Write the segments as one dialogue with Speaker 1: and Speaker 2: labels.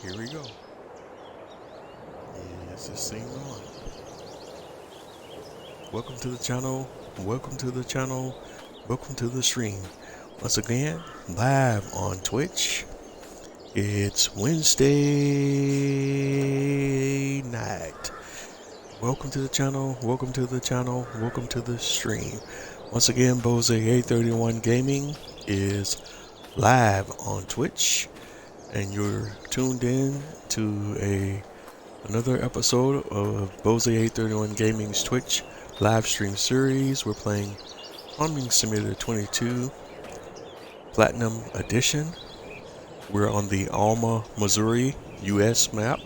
Speaker 1: Here we go. Is this thing on? Welcome to the channel. Welcome to the channel. Welcome to the stream. Once again, live on Twitch. It's Wednesday night. Welcome to the channel. Welcome to the channel. Welcome to the stream. Once again, Bose 831 Gaming is live on Twitch, and you're tuned in to another episode of Bose 831 Gaming's Twitch live stream series. We're playing Farming Simulator 22 Platinum Edition. We're on the Alma, Missouri, US map.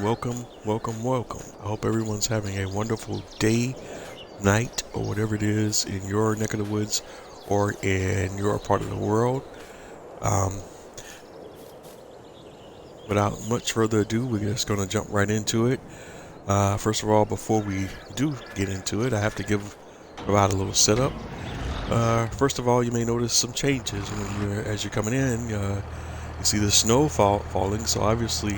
Speaker 1: Welcome. I hope everyone's having a wonderful day, night, or whatever it is in your neck of the woods or in your part of the world. Without much further ado, we're just going to jump right into it. First of all, before we do get into it, I have to provide a little setup. First of all, you may notice some changes as you're coming in. You see the snow falling, so obviously,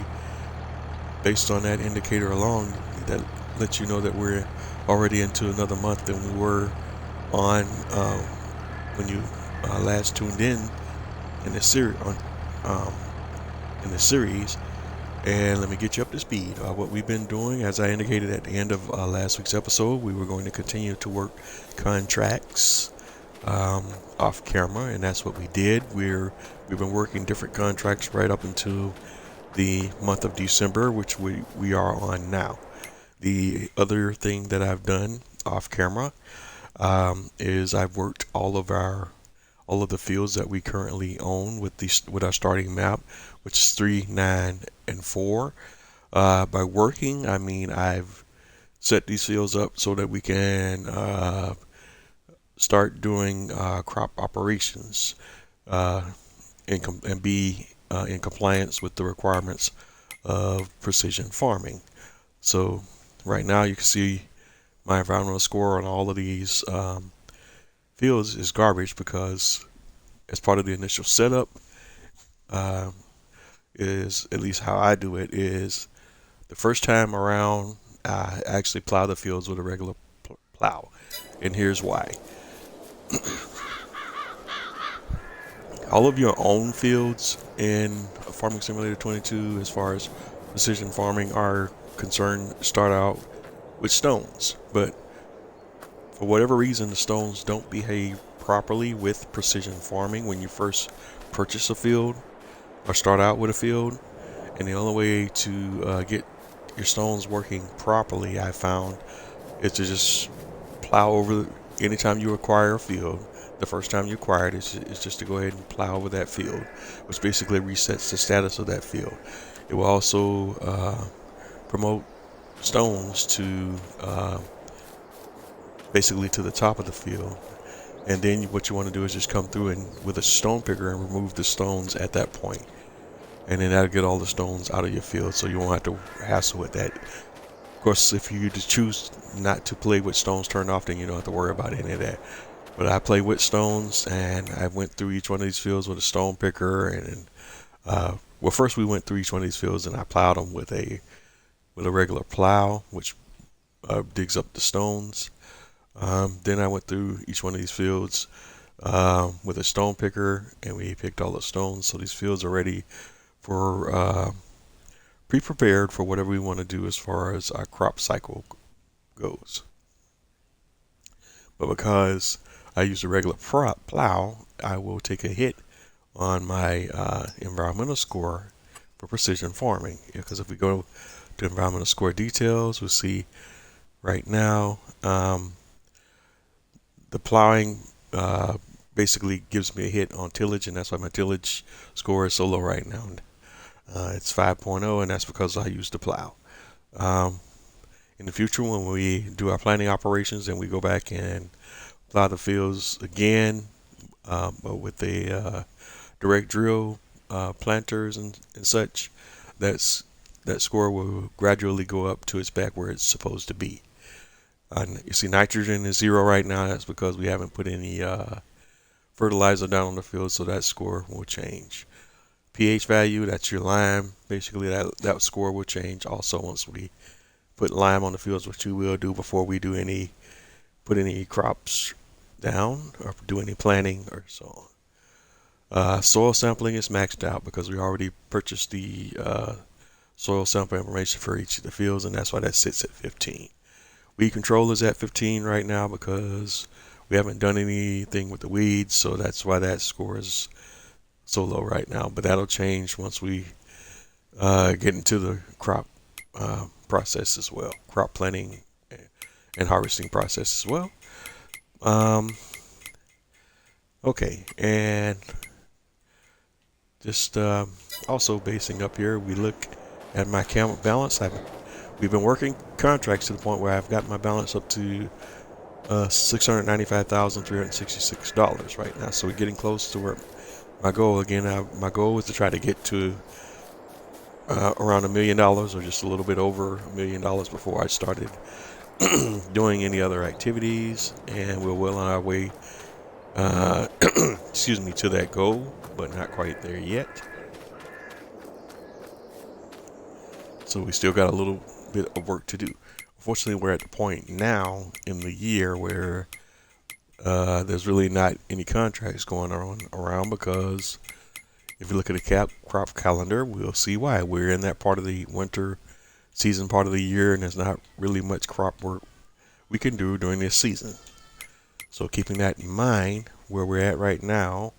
Speaker 1: based on that indicator alone, that lets you know that we're already into another month than we were on when you last tuned in the series. And let me get you up to speed. What we've been doing, as I indicated at the end of last week's episode, we were going to continue to work contracts off camera, and that's what we did. We've been working different contracts right up until the month of December, which we are on now. The other thing that I've done off camera is I've worked all of the fields that we currently own with our starting map, which is 3, 9, and 4. By working, I mean I've set these fields up so that we can start doing crop operations and be in compliance with the requirements of precision farming. So right now you can see my environmental score on all of these fields is garbage, because as part of the initial setup, is at least how I do it, is the first time around I actually plow the fields with a regular plow, and here's why. All of your own fields in Farming Simulator 22, as far as precision farming are concerned, start out with stones, but for whatever reason the stones don't behave properly with precision farming when you first purchase a field or start out with a field. And the only way to get your stones working properly, I found, is to just plow over. Anytime you acquire a field, the first time you acquire it is just to go ahead and plow over that field, which basically resets the status of that field. It will also promote stones to basically to the top of the field, and then what you want to do is just come through and with a stone picker and remove the stones at that point, and then that'll get all the stones out of your field, so you won't have to hassle with that. Of course, if you just choose not to play with stones turned off, then you don't have to worry about any of that. But I play with stones, and I went through each one of these fields with a stone picker, and well, first we went through each one of these fields and I plowed them with a regular plow, which digs up the stones. Then I went through each one of these fields with a stone picker, and we picked all the stones, so these fields are ready for pre-prepared for whatever we want to do as far as our crop cycle goes. But because I use a regular plow, I will take a hit on my environmental score for precision farming, because if we go to environmental score details, we'll see right now the plowing basically gives me a hit on tillage, and that's why my tillage score is so low right now. It's 5.0, and that's because I use the plow. In the future, when we do our planting operations and we go back and plow the fields again, but with the direct drill planters and such, that score will gradually go up to its back where it's supposed to be. You see nitrogen is 0 right now. That's because we haven't put any fertilizer down on the field, so that score will change. pH value, that's your lime. Basically, that score will change also once we put lime on the fields, which we will do before we do put any crops down or do any planting or so on. Soil sampling is maxed out because we already purchased the soil sample information for each of the fields, and that's why that sits at 15. Weed control is at 15 right now because we haven't done anything with the weeds, so that's why that score is so low right now. But that'll change once we get into the crop process as well, crop planting and harvesting process as well. Okay, and just also basing up here, we look at my account balance. We've been working contracts to the point where I've got my balance up to $695,366 right now. So we're getting close to where my goal again. My goal was to try to get to around $1 million or just a little bit over $1 million before I started doing any other activities, and we're well on our way excuse me, to that goal, but not quite there yet. So we still got a little bit of work to do. Unfortunately, we're at the point now in the year where there's really not any contracts going on around, because if you look at the crop calendar, we'll see why. We're in that part of the winter season part of the year, and there's not really much crop work we can do during this season. So keeping that in mind, where we're at right now,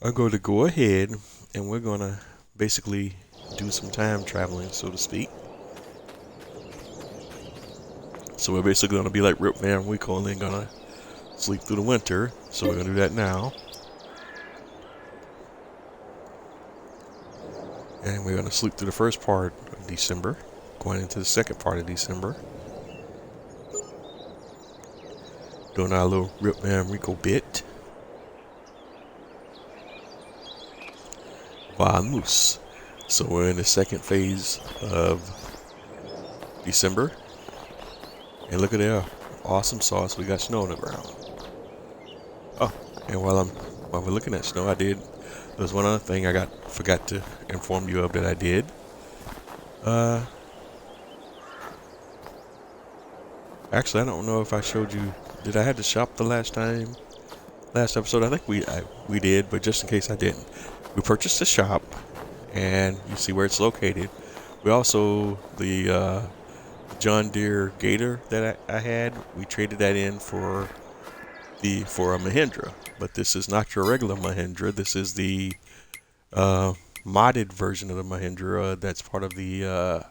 Speaker 1: I'm going to go ahead and we're going to basically do some time traveling, so to speak. So we're basically going to be like Rip Van Winkle and then going to sleep through the winter. So we're going to do that now. And we're going to sleep through the first part of December, going into the second part of December. Doing our little Rip Van Winkle bit. Vamos. So we're in the second phase of December. And look at there. Awesome sauce. We got snow on the ground. Oh, and while we're looking at snow, there's one other thing I forgot to inform you of that I did. Actually, I don't know if I showed you. Did I have to shop the last episode? I think we did, but just in case I didn't, we purchased a shop, and you see where it's located. We also the John Deere Gator that I had. We traded that in for a Mahindra, but this is not your regular Mahindra. This is the modded version of the Mahindra. That's part of the. I'll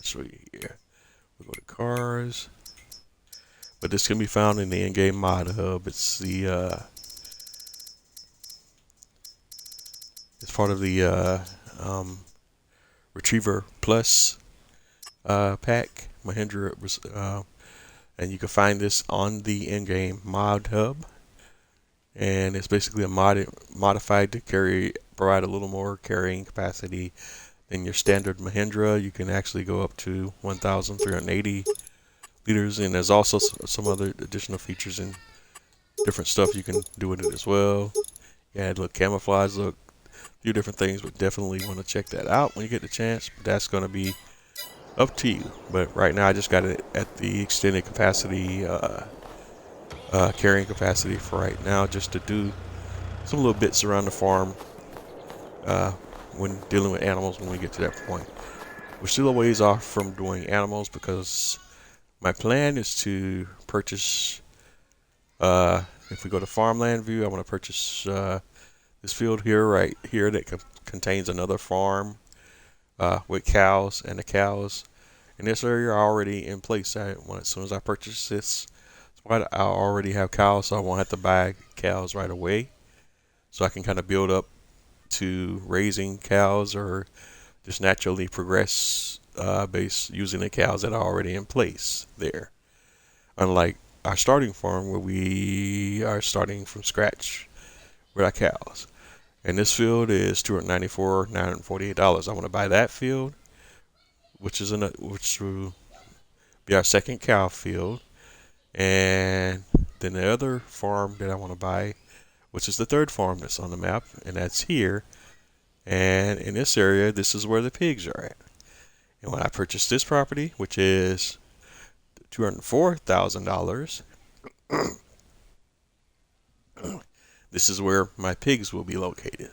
Speaker 1: show you here. We'll go to cars. But this can be found in the in-game mod hub. It's part of the Retriever Plus pack, Mahindra, and you can find this on the in-game mod hub. And it's basically modified to provide a little more carrying capacity than your standard Mahindra. You can actually go up to 1,380 liters, and there's also some other additional features and different stuff you can do with it as well. Yeah, look, camouflage, look, a few different things, but definitely want to check that out when you get the chance. But that's going to be up to you. But right now I just got it at the extended capacity, carrying capacity for right now, just to do some little bits around the farm when dealing with animals when we get to that point. We're still a ways off from doing animals because my plan is to purchase, if we go to farmland view, I want to purchase this field here, right here, that contains another farm with cows, and the cows in this area are already in place. As soon as I purchase this spot, I already have cows, so I won't have to buy cows right away. So I can kind of build up to raising cows or just naturally progress based using the cows that are already in place there. Unlike our starting farm where we are starting from scratch with our cows. And this field is $294,948. I want to buy that field, which will be our second cow field, and then the other farm that I want to buy, which is the third farm that's on the map, and that's here. And in this area, this is where the pigs are at. And when I purchased this property, which is $204,000, this is where my pigs will be located.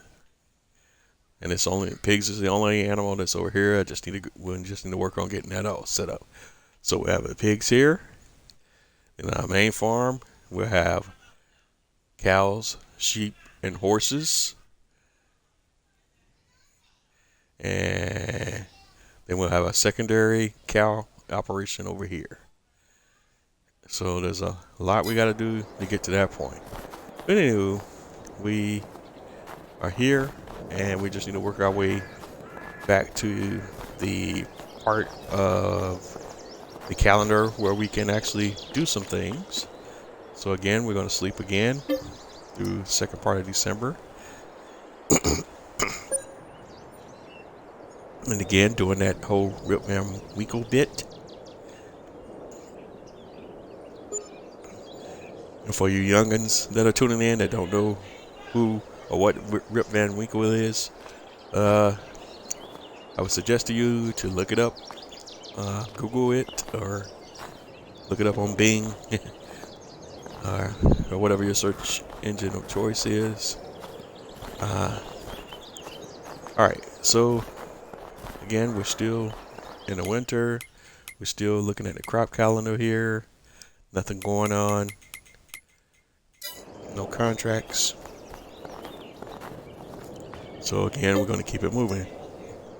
Speaker 1: And it's only pigs is the only animal that's over here. We just need to work on getting that all set up. So we have the pigs here. In our main farm, we'll have cows, sheep, and horses. And then we'll have a secondary cow operation over here. So there's a lot we got to do to get to that point. But anyway, we are here, and we just need to work our way back to the part of the calendar where we can actually do some things. So again, we're going to sleep again through the second part of December. And again, doing that whole Rip Van Winkle bit. And for you youngins that are tuning in that don't know who or what Rip Van Winkle is, I would suggest to you to look it up, Google it, or look it up on Bing, or whatever your search engine of choice is. Alright, so again, we're still in the winter. We're still looking at the crop calendar here. Nothing going on. No contracts. So again, we're going to keep it moving.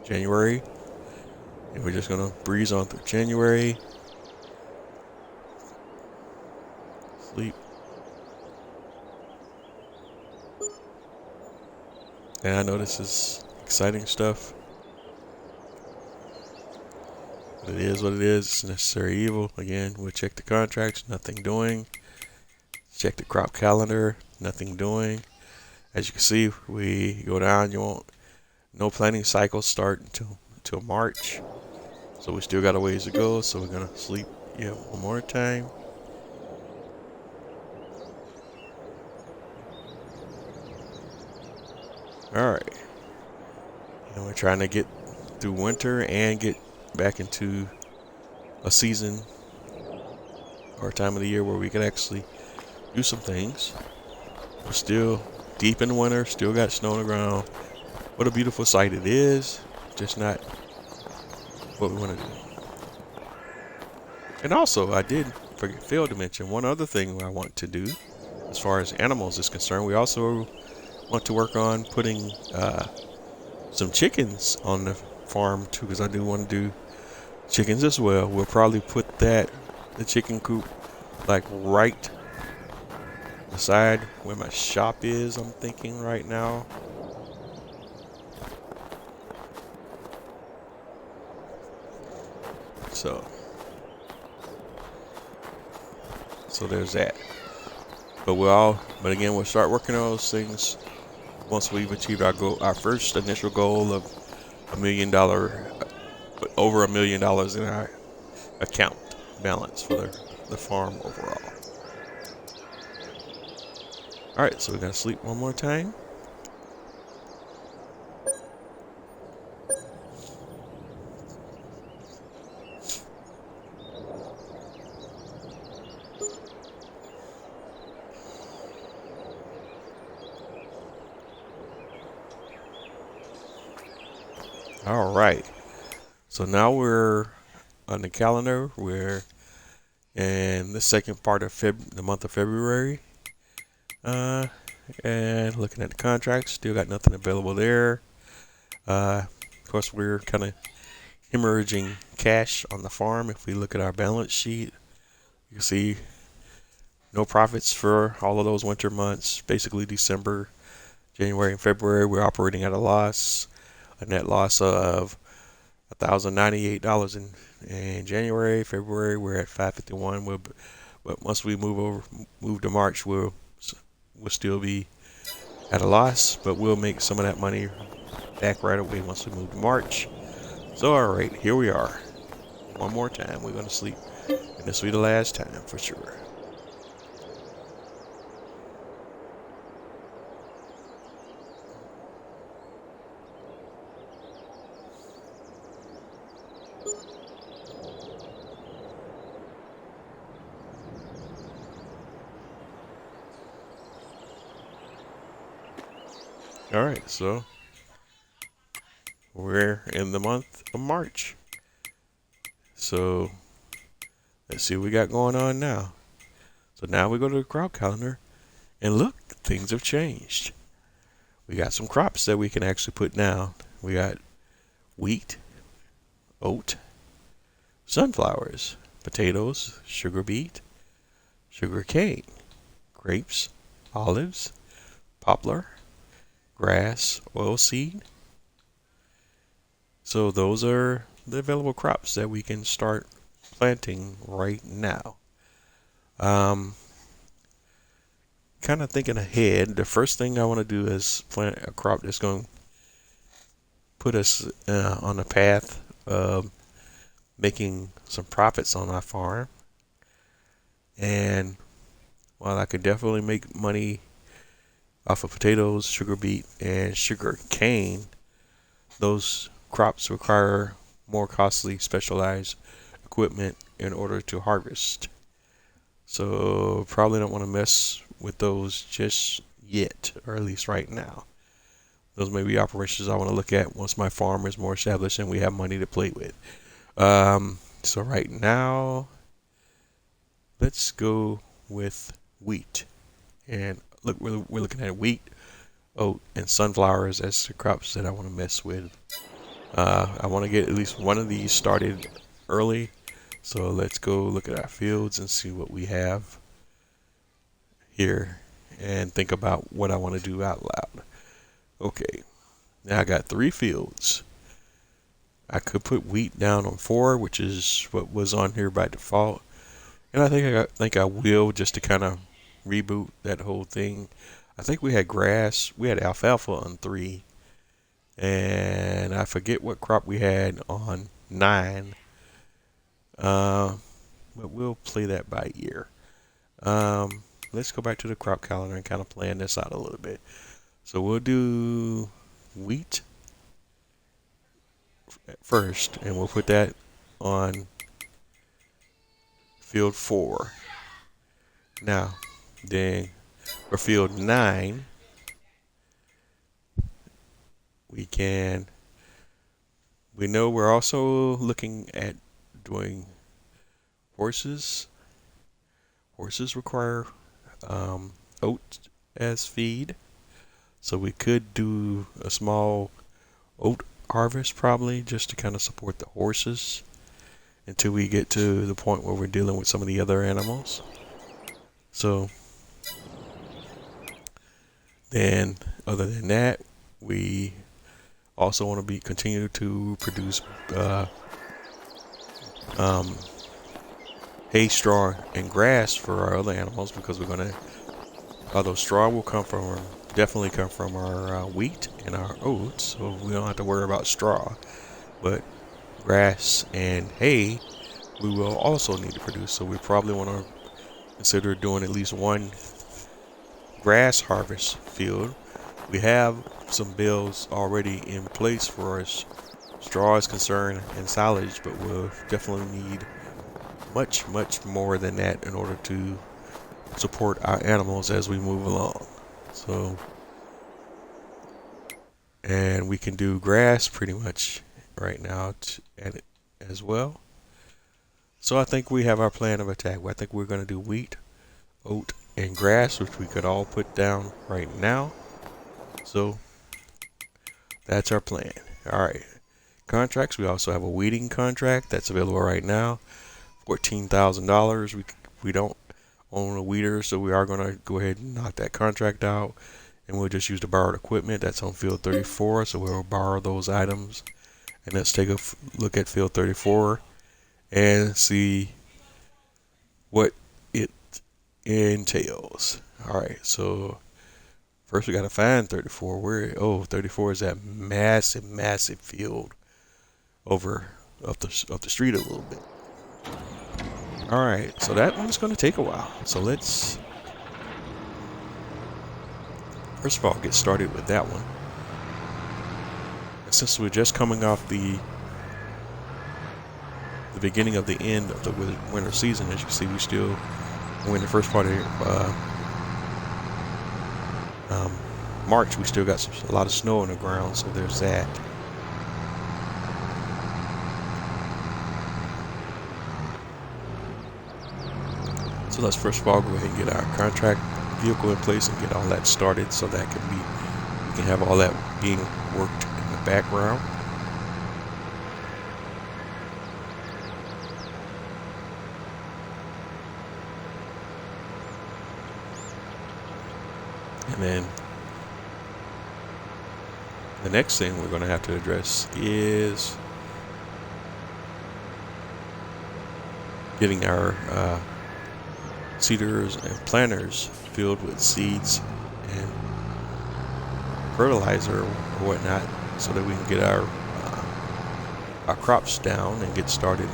Speaker 1: January. And we're just going to breeze on through January. Sleep. And I know this is exciting stuff. But it is what it is. It's necessary evil. Again, we'll check the contracts. Nothing doing. Check the crop calendar. Nothing doing. As you can see, we go down. You won't. No planting cycles start until March. So we still got a ways to go. So we're gonna sleep one more time. All right. And we're trying to get through winter and get back into a season or a time of the year where we can actually do some things. We're still deep in the winter, still got snow on the ground. What a beautiful sight it is, just not what we want to do. And also, I did fail to mention one other thing I want to do as far as animals is concerned. We also want to work on putting some chickens on the farm too, because I do want to do chickens as well. We'll probably put the chicken coop like right beside where my shop is, I'm thinking right now. So there's that. But again, we'll start working on those things once we've achieved our first initial goal of $1 million, over $1 million in our account balance for the farm overall. All right, so we're gonna sleep one more time. All right, so now we're on the calendar. We're in the second part of the month of February, and looking at the contracts, still got nothing available there. Of course, we're kind of hemorrhaging cash on the farm. If we look at our balance sheet, you can see no profits for all of those winter months. Basically, December, January, and February, we're operating at a loss. A net loss of $1,098 in January. February, we're at $551. But once we move to March, we'll still be at a loss, but we'll make some of that money back right away once we move to March. So all right, here we are. One more time, we're gonna sleep, and this will be the last time for sure. All right, so we're in the month of March. So let's see what we got going on now. So now we go to the crop calendar and look, things have changed. We got some crops that we can actually put down. We got wheat, oat, sunflowers, potatoes, sugar beet, sugar cane, grapes, olives, poplar, grass, oilseed. So those are the available crops that we can start planting right now. Um, Kind of thinking ahead, the first thing I want to do is plant a crop that's going to put us on the path of making some profits on our farm. And while I could definitely make money off of potatoes, sugar beet, and sugar cane, those crops require more costly specialized equipment in order to harvest. So probably don't want to mess with those just yet, or at least right now. Those may be operations I want to look at once my farm is more established and we have money to play with. So right now, let's go with wheat. And look, we're looking at wheat, oat, and sunflowers as the crops that I want to mess with. I want to get at least one of these started early. So let's go look at our fields and see what we have here and think about what I want to do out loud. Okay, now I got 3 fields. I could put wheat down on 4, which is what was on here by default. And I think I will, just to kind of reboot that whole thing. I think we had grass, we had alfalfa on 3. And I forget what crop we had on 9. But we'll play that by ear. Let's go back to the crop calendar and kind of plan this out a little bit. So we'll do wheat first, and we'll put that on field 4. Now, then for field 9, we know we're also looking at doing horses. Horses require oat as feed, so we could do a small oat harvest probably just to kind of support the horses until we get to the point where we're dealing with some of the other animals. So then, other than that, we also want to continue to produce hay, straw, and grass for our other animals, because although straw will definitely come from our wheat and our oats, so we don't have to worry about straw. But grass and hay we will also need to produce, so we probably want to consider doing at least one grass harvest field. We have some bales already in place for us straw is concerned and silage, but we'll definitely need much more than that in order to support our animals as we move along. So, and we can do grass pretty much right now as well. So I think we have our plan of attack. I think we're going to do wheat, oat, and grass, which we could all put down right now. So that's our plan. All right. Contracts. We also have a weeding contract that's available right now. $14,000. We don't own a weeder, so we are going to go ahead and knock that contract out, and we'll just use the borrowed equipment that's on field 34. So we'll borrow those items, and let's take a look at field 34 and see what it entails. All right, so first we got to find 34. 34 is that massive field over up the street a little bit. All right, so that one's going to take a while. So let's first of all get started with that one. And since we're just coming off the beginning of the end of the winter season, as you can see, we're in the first part of March, we still got a lot of snow on the ground, so there's that. So let's first of all go ahead and get our contract vehicle in place and get all that started, so that we can have all that being worked in the background. And then the next thing we're going to have to address is getting our seeders and planters filled with seeds and fertilizer or whatnot, so that we can get our crops down and get started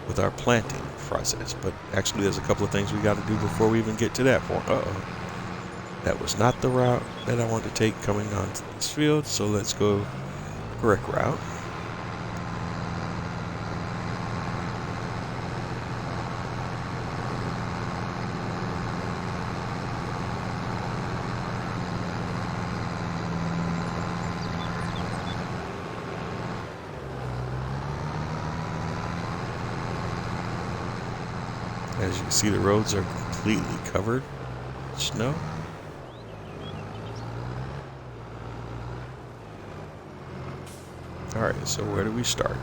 Speaker 1: with our planting process. But actually, there's a couple of things we got to do before we even get to that point. That was not the route that I wanted to take coming onto this field, so let's go the correct route. As you can see, the roads are completely covered with snow. Alright, so where do we start?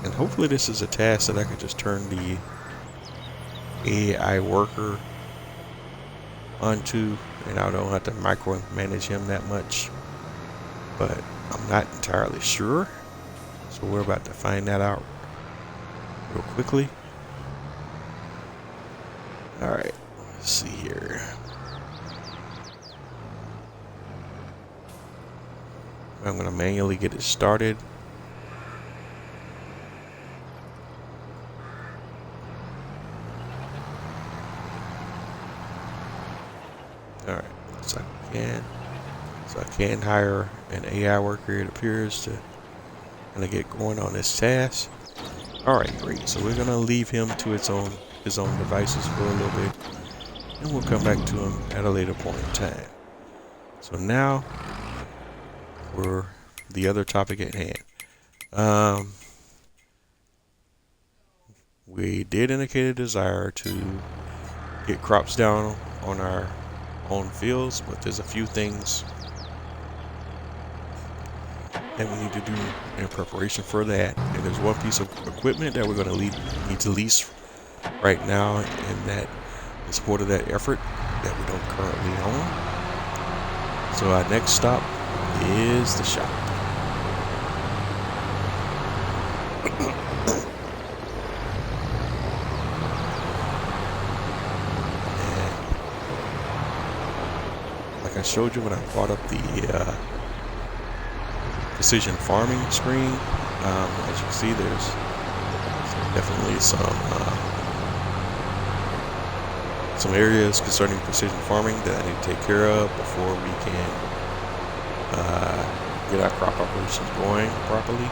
Speaker 1: And hopefully this is a task that I could just turn the AI worker onto, and I don't have to micromanage him that much. But I'm not entirely sure, so we're about to find that out real quickly. Alright, let's see here. I'm going to manually get it started. Alright, so I can hire an AI worker, it appears, to kind of get going on this task. Alright, great. So we're going to leave him to his own devices for a little bit, and we'll come back to him at a later point in time. So now, for the other topic at hand. We did indicate a desire to get crops down on our own fields, but there's a few things that we need to do in preparation for that. And there's one piece of equipment that we're going to need to lease right now, and that in support of that effort that we don't currently own. So our next stop is the shop. And like I showed you when I brought up the precision farming screen, as you can see, there's definitely some areas concerning precision farming that I need to take care of before we can get our crop operations going properly.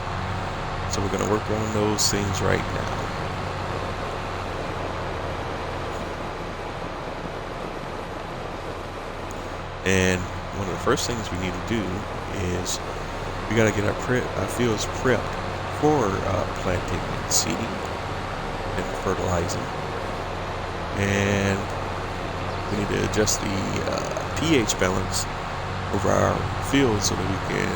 Speaker 1: So we're going to work on those things right now. And one of the first things we need to do is we got to get our fields prepped for planting and seeding and fertilizing. And we need to adjust the pH balance over our fields so that we can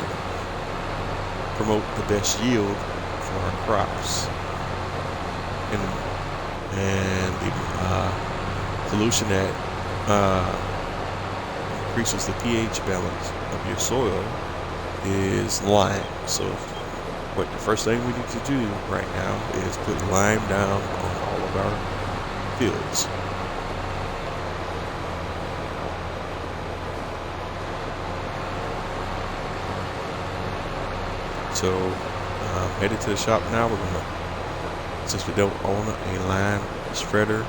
Speaker 1: promote the best yield for our crops. And the solution that increases the pH balance of your soil is lime. So what the first thing we need to do right now is put lime down on all of our fields. So headed to the shop now. We're gonna, since we don't own a lime spreader,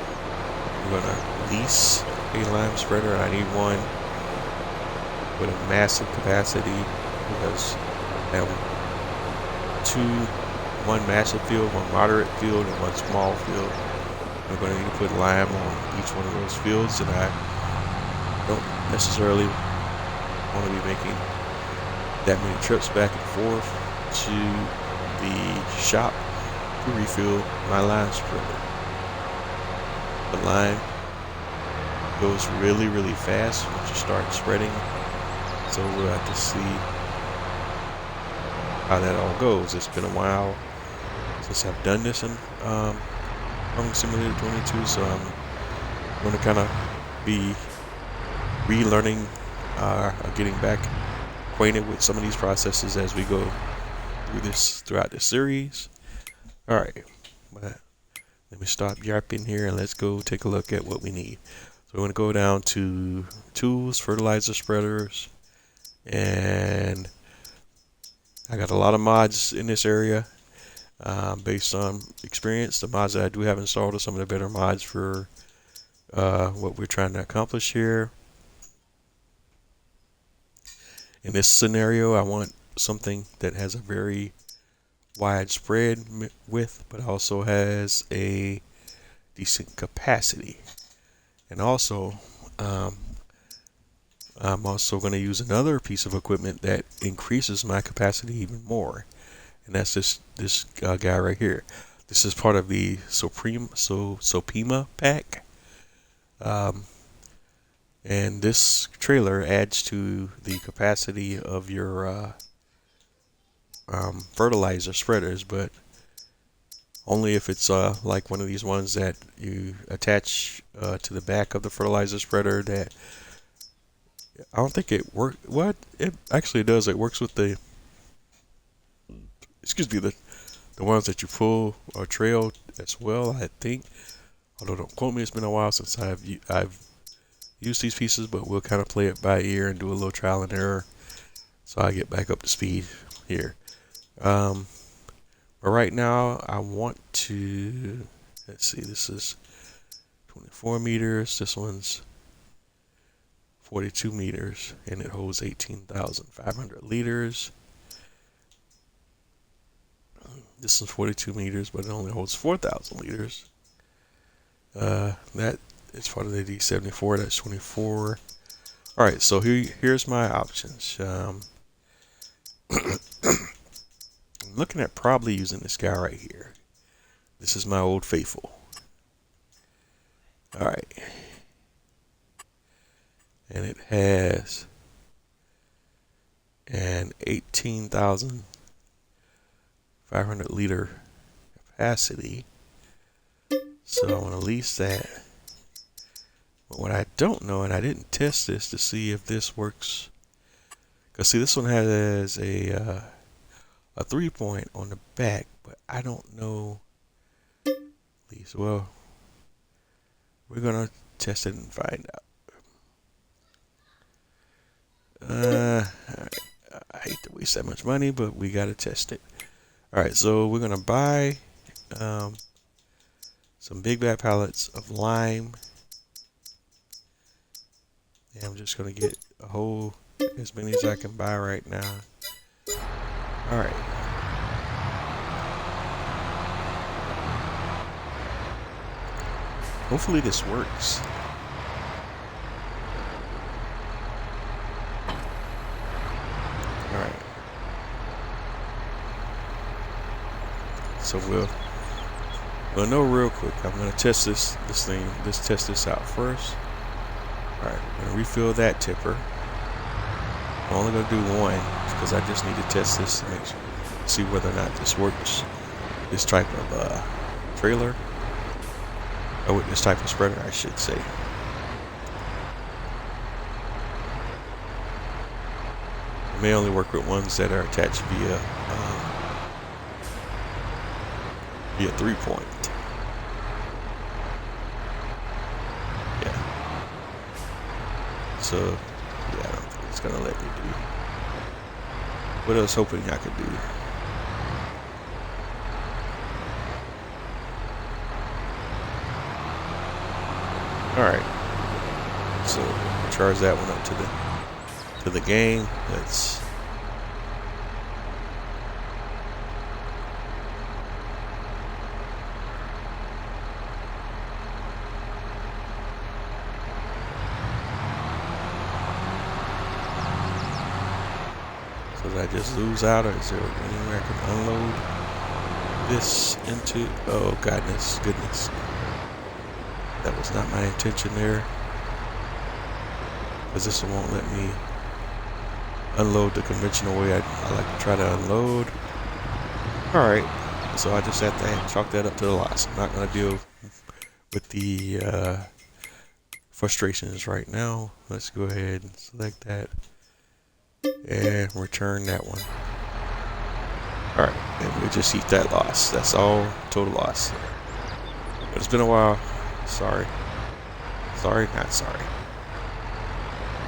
Speaker 1: we're gonna lease a lime spreader. I need one with a massive capacity, because I have one massive field, one moderate field, and one small field. I'm going to need to put lime on each one of those fields, and I don't necessarily want to be making that many trips back and forth to the shop to refill my lime spreader. The lime goes really, really fast once you start spreading, so we'll have to see how that all goes. It's been a while since I've done this in Farming Simulator 22, so I'm going to kind of be relearning or getting back acquainted with some of these processes as we go throughout this series. All right, but let me stop yapping here and let's go take a look at what we need. So we're going to go down to tools, fertilizer spreaders, and I got a lot of mods in this area based on experience. The mods that I do have installed are some of the better mods for what we're trying to accomplish here. In this scenario, I want something that has a very widespread width, but also has a decent capacity. And also, I'm also going to use another piece of equipment that increases my capacity even more, and that's this guy right here. This is part of the Sopima pack, and this trailer adds to the capacity of your fertilizer spreaders, but only if it's like one of these ones that you attach to the back of the fertilizer spreader. That I don't think it works. What it actually does, it works with the the ones that you pull or trail as well, I think. Although don't quote me, it's been a while since I've used these pieces, but we'll kind of play it by ear and do a little trial and error so I get back up to speed here. But right now I want to, let's see, this is 24 meters, this one's 42 meters, and it holds 18,500 liters. This is 42 meters, but it only holds 4,000 liters. That is part of the D74, that's 24. Alright, so here's my options. I'm looking at probably using this guy right here. This is my Old Faithful. Alright. And it has an 18,500 liter capacity. So I want to lease that. But what I don't know, and I didn't test this to see if this works, because see, this one has a 3-point on the back, but I don't know. Lease. Well, we're gonna test it and find out. I hate to waste that much money, but we gotta test it. Alright, so we're gonna buy some big bag pallets of lime, and I'm just gonna get a whole, as many as I can buy right now. Alright. Hopefully this works. Alright. So we'll know real quick. I'm gonna test this thing. Let's test this out first. Alright, we're gonna refill that tipper. I'm only gonna do one because I just need to test this to see whether or not this works. This type of trailer, or with this type of spreader, I should say. It may only work with ones that are attached via 3-point. Yeah. So yeah, I don't think it's gonna let me do what I was hoping I could do. Alright. So charge that one up to the game. Let's So did I just lose out, or is there any way I can unload this into? Oh goodness. That was not my intention there. Because this won't let me unload the conventional way I like to try to unload. Alright, so I just have to chalk that up to the loss. I'm not going to deal with the frustrations right now. Let's go ahead and select that and return that one. Alright, and we just eat that loss. That's all total loss. But it's been a while. Sorry, not sorry.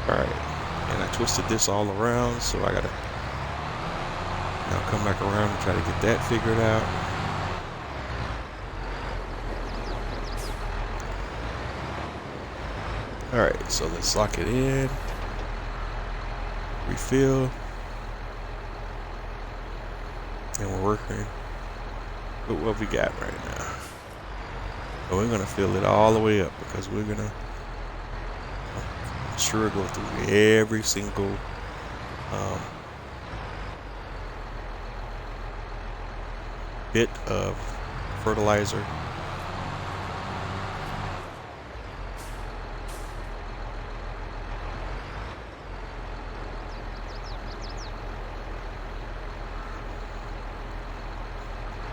Speaker 1: Alright, and I twisted this all around, so I gotta now come back around and try to get that figured out. Alright, so let's lock it in. Refill. And we're working with what we got right now. But we're gonna fill it all the way up because we're gonna sure go through every single bit of fertilizer.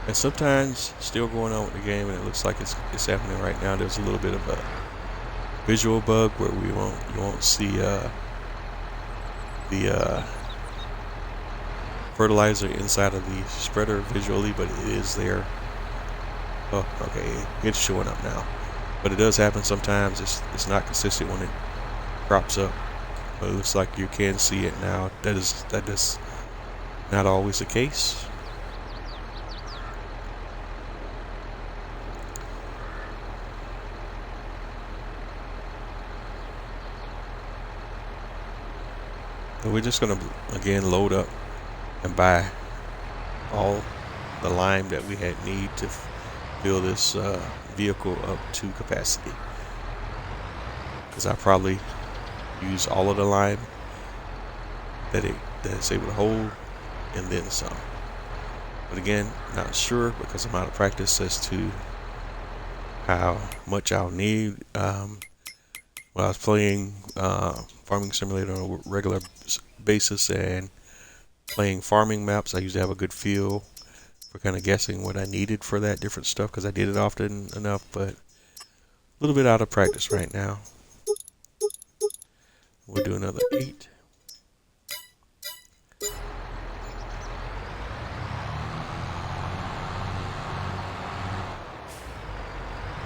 Speaker 1: And sometimes still going on with the game, and it looks like it's happening right now. There's a little bit of a visual bug where you won't see the fertilizer inside of the spreader visually, but it is there. Oh, okay, it's showing up now. But it does happen sometimes. It's not consistent when it crops up. But it looks like you can see it now. That is not always the case. And we're just gonna again load up and buy all the lime that we need to fill this vehicle up to capacity, because I probably use all of the lime that it's able to hold and then some. But again, not sure because I'm out of practice as to how much I'll need. When I was playing Farming Simulator on a regular basis and playing farming maps, I used to have a good feel for kind of guessing what I needed for that different stuff because I did it often enough, but a little bit out of practice right now. We'll do another 8.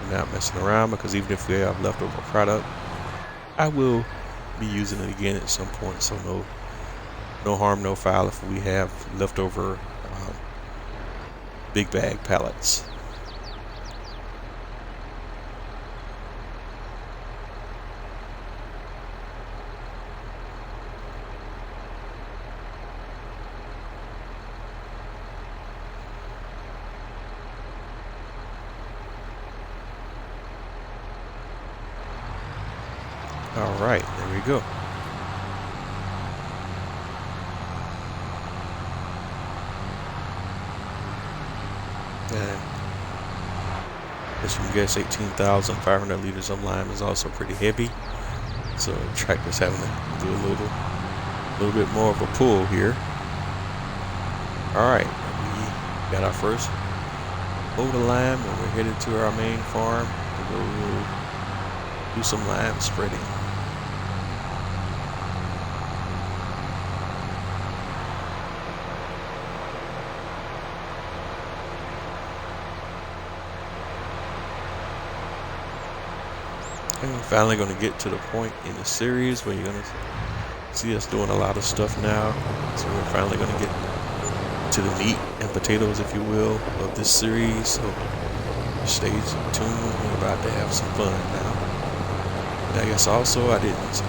Speaker 1: I'm not messing around because even if we have leftover product, I will be using it again at some point, so no harm, no foul if we have leftover big bag pallets. All right, there we go. And as you can guess, 18,500 liters of lime is also pretty heavy, so the tractor's having to do a little bit more of a pull here. All right, we got our first load of lime, and we're headed to our main farm to go do some lime spreading. And we're finally going to get to the point in the series where you're going to see us doing a lot of stuff now. So we're finally going to get to the meat and potatoes, if you will, of this series. So stay tuned. We're about to have some fun now. And I guess also I didn't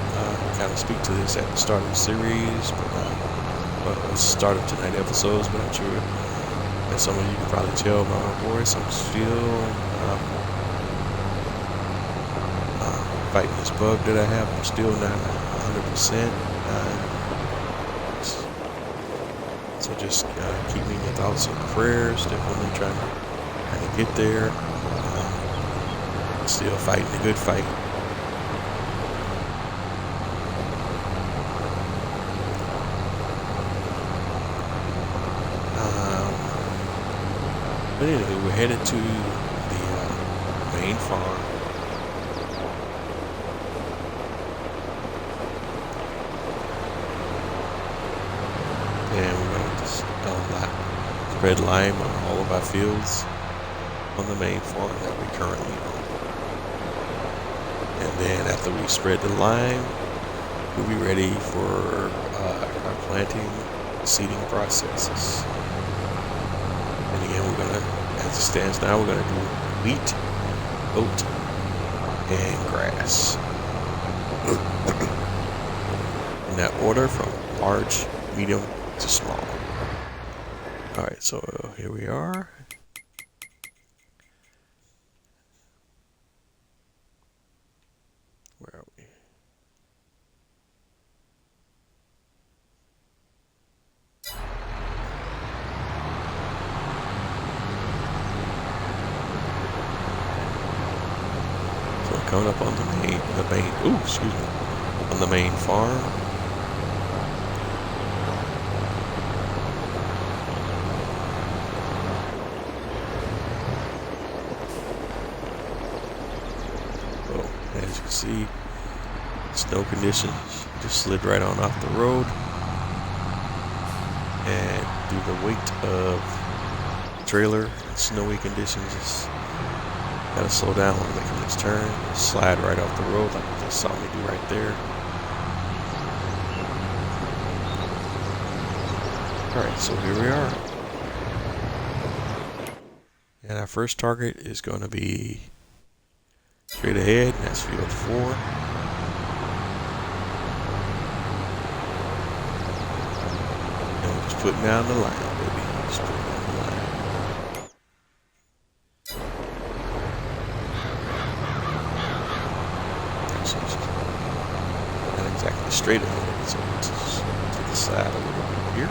Speaker 1: kind of speak to this at the start of the series, but well, it was the start of tonight episodes, but I'm sure that some of you can probably tell by my voice, I'm still fighting this bug that I have. I'm still not 100%. So just keep me in your thoughts and prayers. Definitely trying to get there. Still fighting a good fight. But anyway, we're headed to the main farm. And we're going to spread lime on all of our fields on the main farm that we currently own. And then after we spread the lime, we'll be ready for our planting, seeding processes. And again, we're gonna, as it stands now, we're gonna do wheat, oat, and grass. In that order from large, medium to small. Alright, so here we are. Where are we? So coming up on the main, on the main farm. As you can see, snow conditions just slid right on off the road, and due to the weight of the trailer and snowy conditions, just gotta slow down when making this turn. Slide right off the road like you just saw me do right there. Alright, so here we are. And our first target is going to be straight ahead, and that's field 4. And we're just putting down the line, baby. Just putting down the line. So not exactly straight ahead, so it's just to the side a little bit here.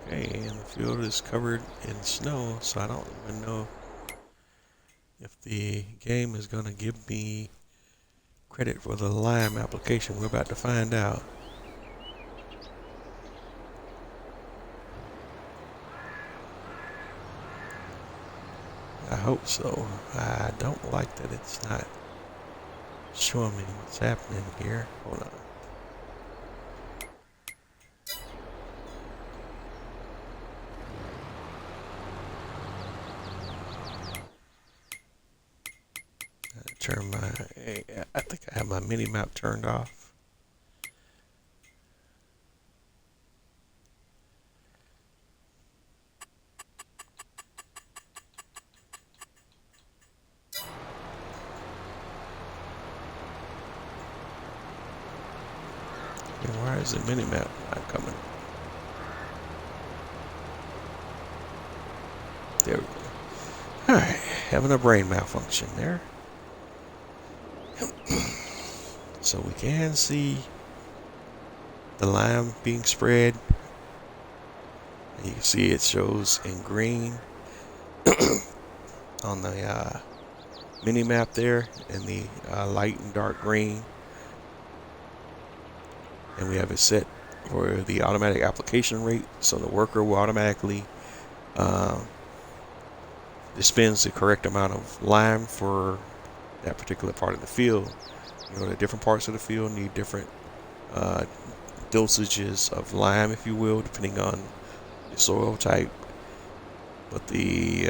Speaker 1: Okay, and the field is covered in snow, so I don't even know if the game is going to give me credit for the lime application. We're about to find out. I hope so. I don't like that it's not showing me what's happening here. Hold on. Turn my, I think I have my mini map turned off. And why is the mini map not coming? There we go. Alright, having a brain malfunction there. So we can see the lime being spread. And you can see it shows in green on the mini map there, and the light and dark green. And we have it set for the automatic application rate, so the worker will automatically dispense the correct amount of lime for that particular part of the field. You know, the different parts of the field need different dosages of lime, if you will, depending on the soil type. But the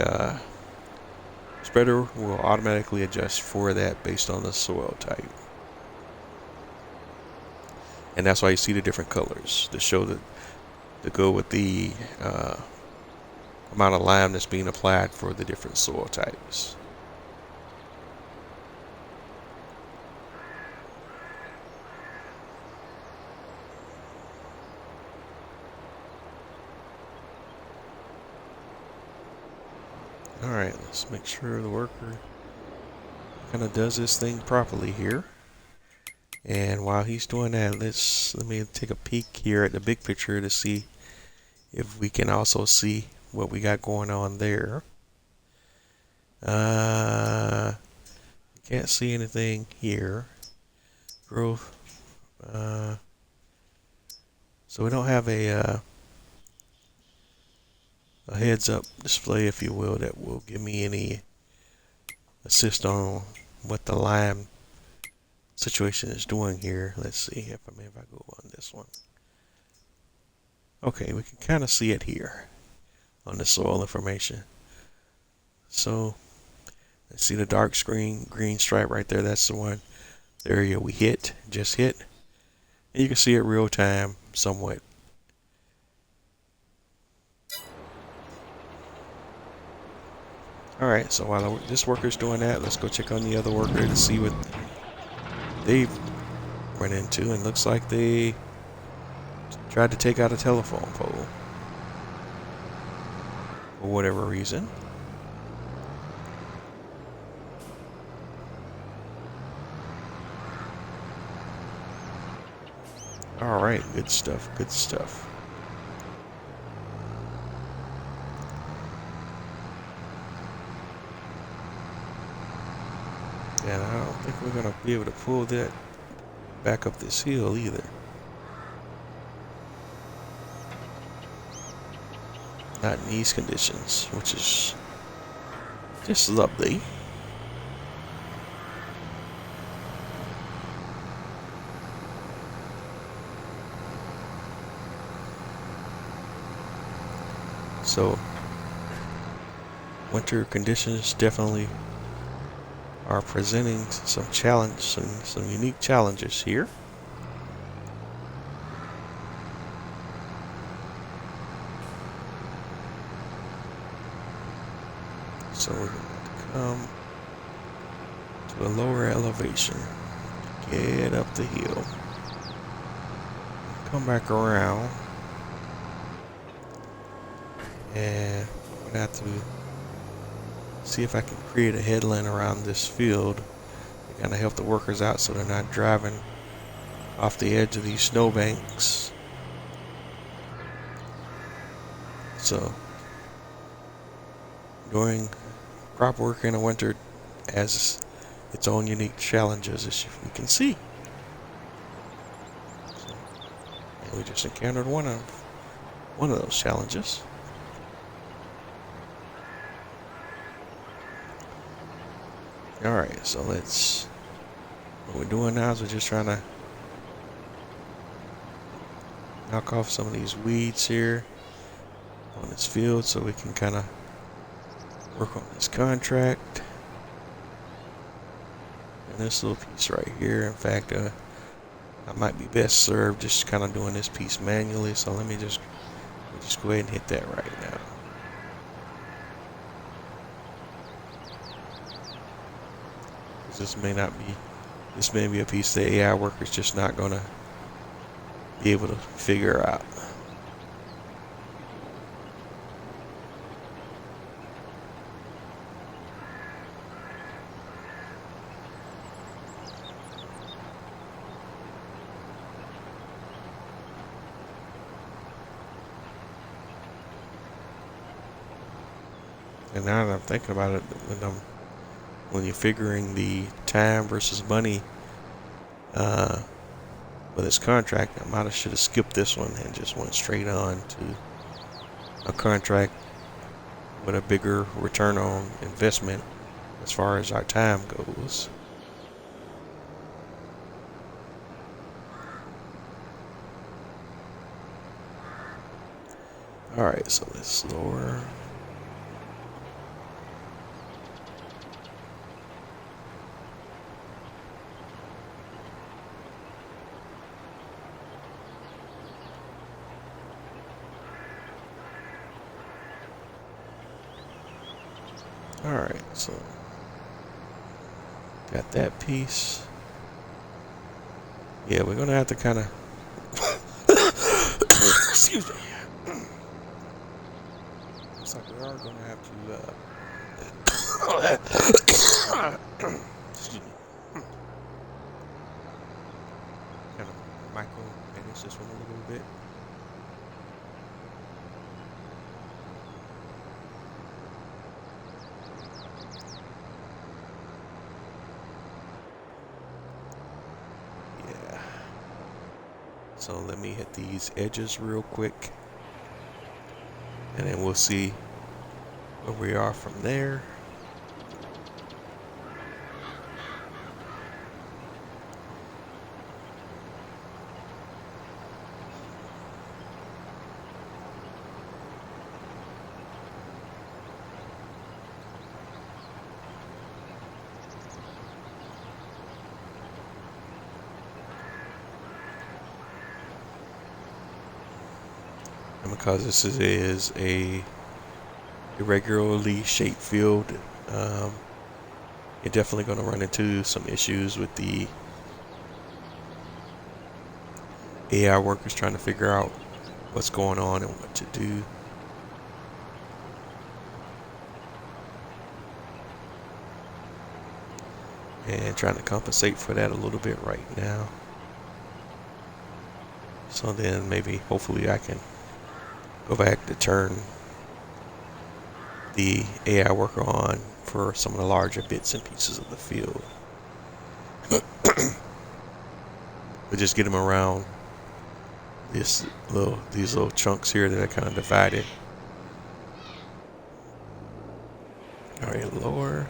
Speaker 1: spreader will automatically adjust for that based on the soil type. And that's why you see the different colors to show that to go with the amount of lime that's being applied for the different soil types. Alright, let's make sure the worker kind of does this thing properly here. And while he's doing that, let me take a peek here at the big picture to see if we can also see what we got going on there. Can't see anything here. Growth. So we don't have a heads-up display, if you will, that will give me any assist on what the lime situation is doing here. Let's see if I go on this one. Okay, we can kind of see it here on the soil information. So let's see the dark green stripe right there. That's the one, the area we just hit. And you can see it real time somewhat. Alright, so while this worker's doing that, let's go check on the other worker to see what they've run into. And looks like they tried to take out a telephone pole for whatever reason. Alright, good stuff, good stuff. And I don't think we're going to be able to pull that back up this hill either. Not in these conditions, which is just lovely. So, winter conditions definitely are presenting some unique challenges here. So we're going to come to a lower elevation, get up the hill, come back around, and we're going to have to see if I can create a headland around this field to kind of help the workers out so they're not driving off the edge of these snowbanks. So doing crop work in the winter has its own unique challenges, as we can see. So, and we just encountered one of those challenges. Alright, so what we're doing now is we're just trying to knock off some of these weeds here on this field so we can kind of work on this contract. And this little piece right here, in fact, I might be best served just kind of doing this piece manually, so let me just go ahead and hit that right now. This may be a piece the AI worker's just not gonna be able to figure out. And now that I'm thinking about it, when you're figuring the time versus money with this contract, I should have skipped this one and just went straight on to a contract with a bigger return on investment as far as our time goes. Alright, so let's lower. Alright, so got that piece. Yeah, we're gonna have to kind of excuse me. Looks like we are gonna have to just adjust this one a little bit. Yeah. So let me hit these edges real quick, and then we'll see where we are from there. And because this is a irregularly shaped field, you're definitely going to run into some issues with the AI workers trying to figure out what's going on and what to do. And trying to compensate for that a little bit right now. So then maybe, hopefully I can go back to turn the AI worker on for some of the larger bits and pieces of the field. But just get them around these little chunks here that are kind of divided. All right, lower.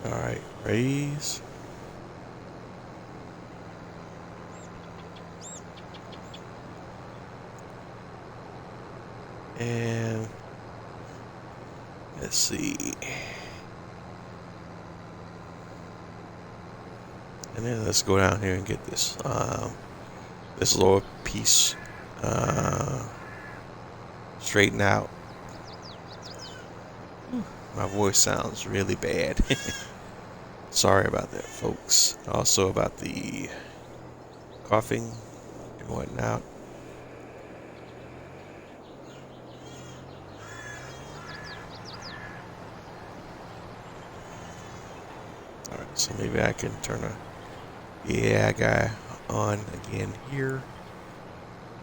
Speaker 1: All right, raise. And let's see. And then let's go down here and get this this lower piece straightened out. My voice sounds really bad. Sorry about that, folks. Also about the coughing and whatnot. Alright, so maybe I can turn the AI guy on again here.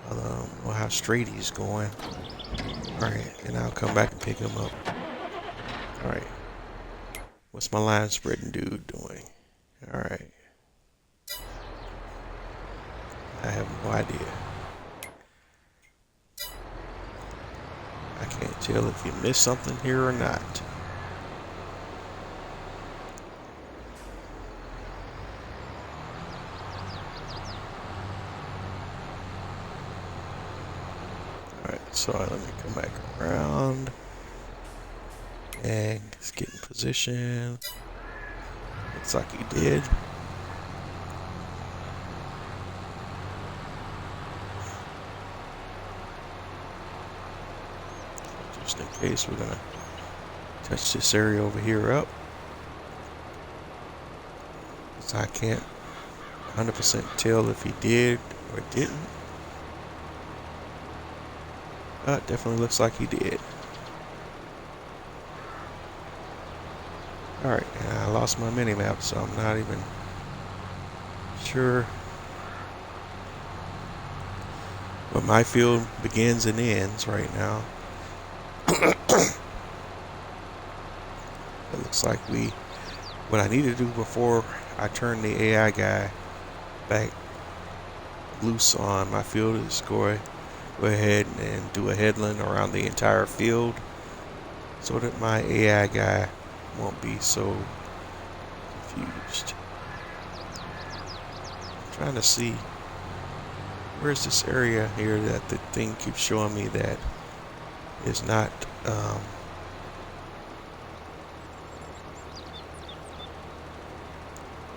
Speaker 1: I don't know how straight he's going. Alright, and I'll come back and pick him up. Alright. What's my line spreading dude doing? Alright. I have no idea. I can't tell if you missed something here or not. Alright, so let me come back around. And let's get in position. Looks like he did. Just in case, we're gonna touch this area over here up. So I can't 100% tell if he did or didn't. But definitely looks like he did. Alright, and I lost my mini-map, so I'm not even sure where my field begins and ends right now. It looks like what I need to do before I turn the AI guy back loose on my field is go ahead and do a headland around the entire field so that my AI guy won't be so confused. I'm trying to see where's this area here that the thing keeps showing me that is not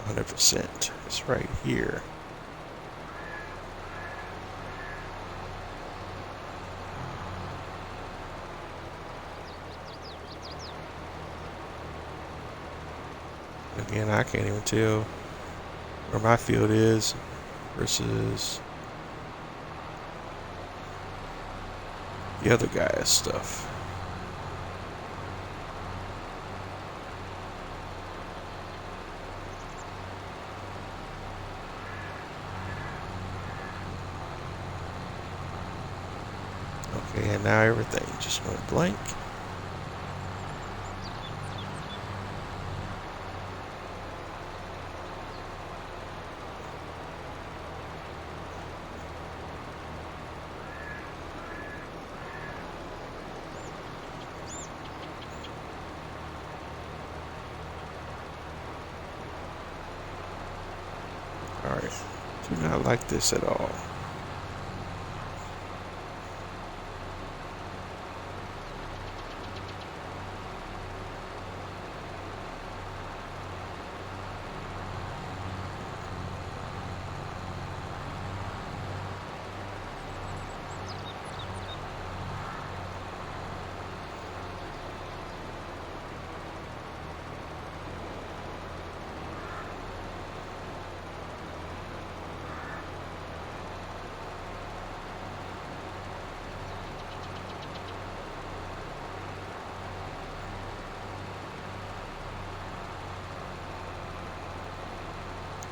Speaker 1: 100%. It's right here. Again, I can't even tell where my field is versus the other guy's stuff. Okay, and now everything just went blank. Alright, do not like this at all.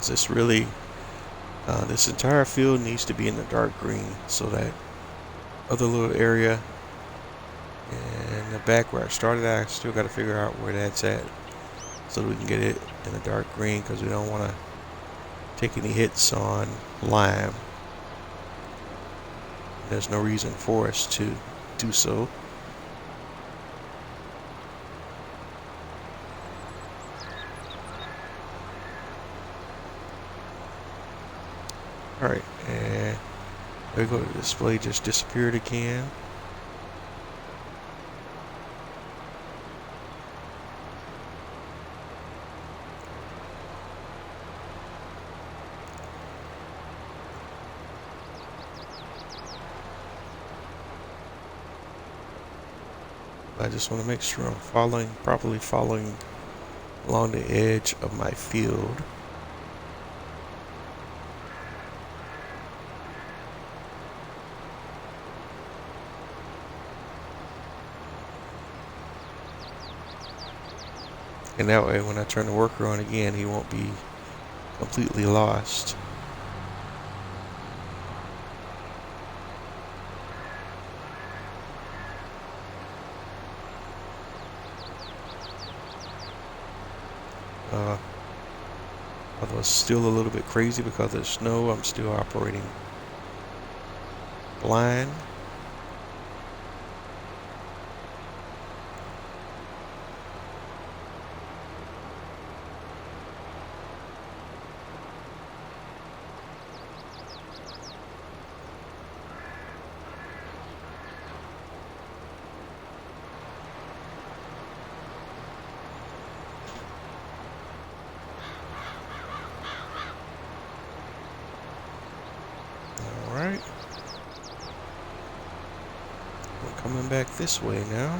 Speaker 1: This really, this entire field needs to be in the dark green so that other little area in the back where I started at, I still got to figure out where that's at so that we can get it in the dark green, because we don't want to take any hits on lime. There's no reason for us to do so. Alright, and there we go. The display just disappeared again. I just want to make sure I'm properly following along the edge of my field. And that way, when I turn the worker on again, he won't be completely lost. Although it's still a little bit crazy because of the snow, I'm still operating blind. Alright. We're coming back this way now.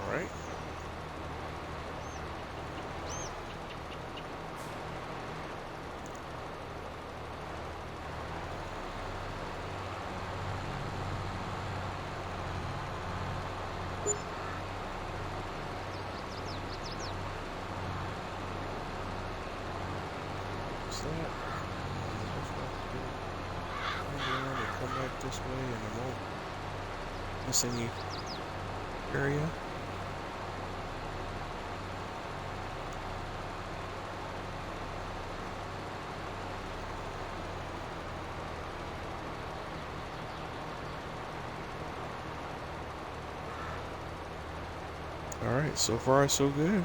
Speaker 1: Alright. What's that? Come back this way and I won't miss any area. Alright, so far so good.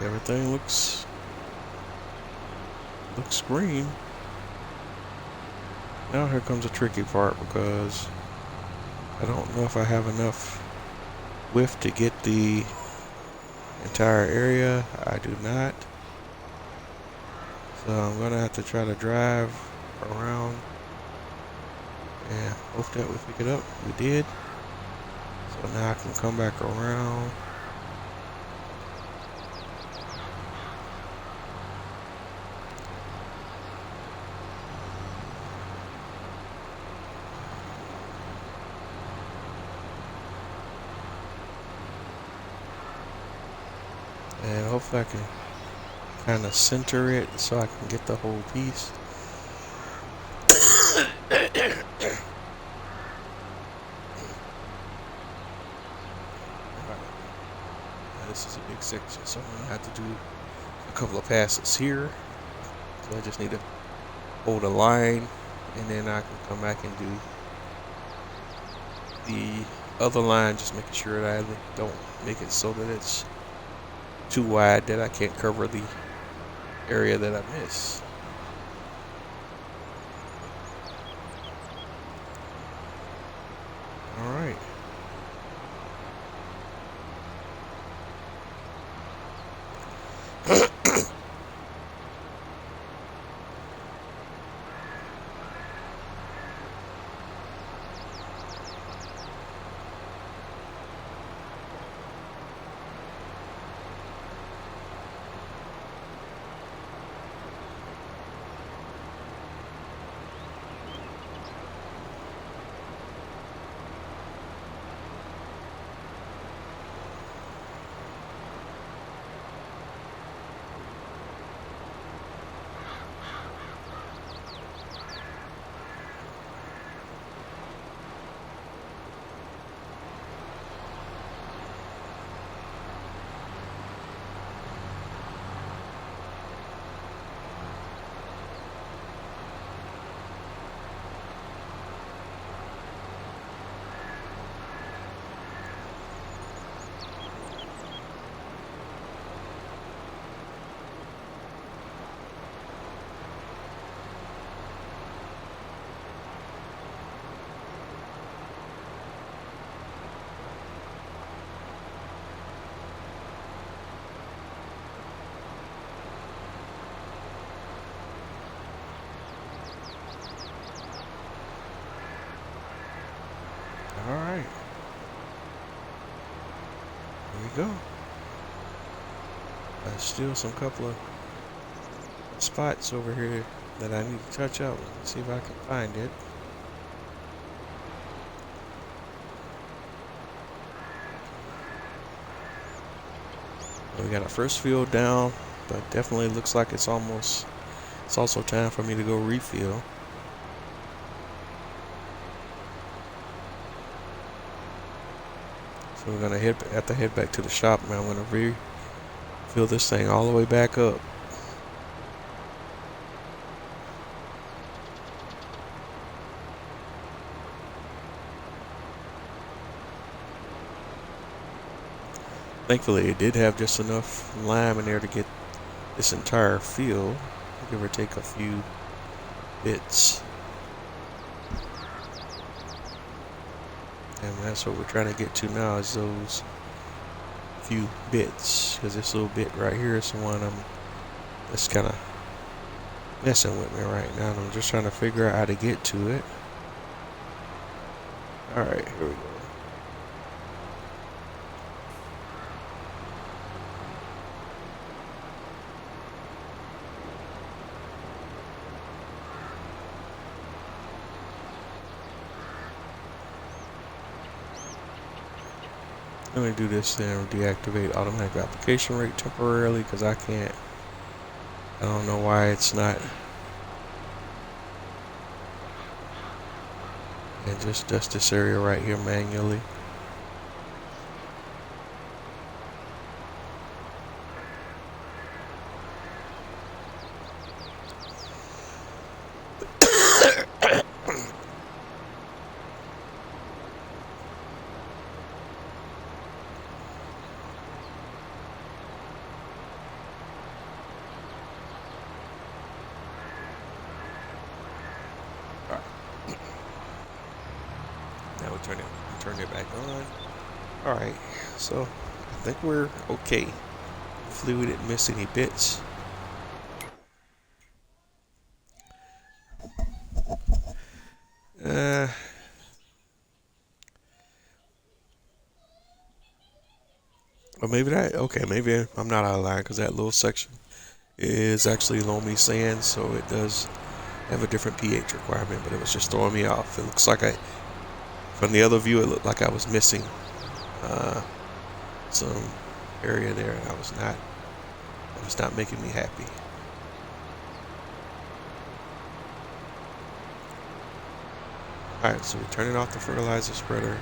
Speaker 1: Everything looks green. Now here comes the tricky part, because I don't know if I have enough width to get the entire area. I do not. So I'm gonna have to try to drive around, and hope that we pick it up. We did. So now I can come back around. And hopefully I can kind of center it so I can get the whole piece. This is a big section, so I'm gonna have to do a couple of passes here. So I just need to hold a line, and then I can come back and do the other line, just making sure that I don't make it so that it's too wide that I can't cover the area that I miss. All right. All right. There you go. There's still some couple of spots over here that I need to touch up. Let's see if I can find it. We got our first field down, but definitely looks like it's also time for me to go refill. So we're gonna have to head back to the shop, and I'm gonna refill this thing all the way back up. Thankfully, it did have just enough lime in there to get this entire field, give or take a few bits. And that's what we're trying to get to now, is those few bits, because this little bit right here is the one that's kind of messing with me right now. I'm just trying to figure out how to get to it. All right, here we go. Let me do this then, deactivate automatic application rate temporarily, because I don't know why it's not. And just dust this area right here manually. turn it back on. All right, so I think we're okay. Hopefully we didn't miss any bits. Or maybe maybe I'm not out of line because that little section is actually loamy sand, so it does have a different pH requirement, but it was just throwing me off. It looks like from the other view, it looked like I was missing some area there, and it was not making me happy. Alright, so we're turning off the fertilizer spreader.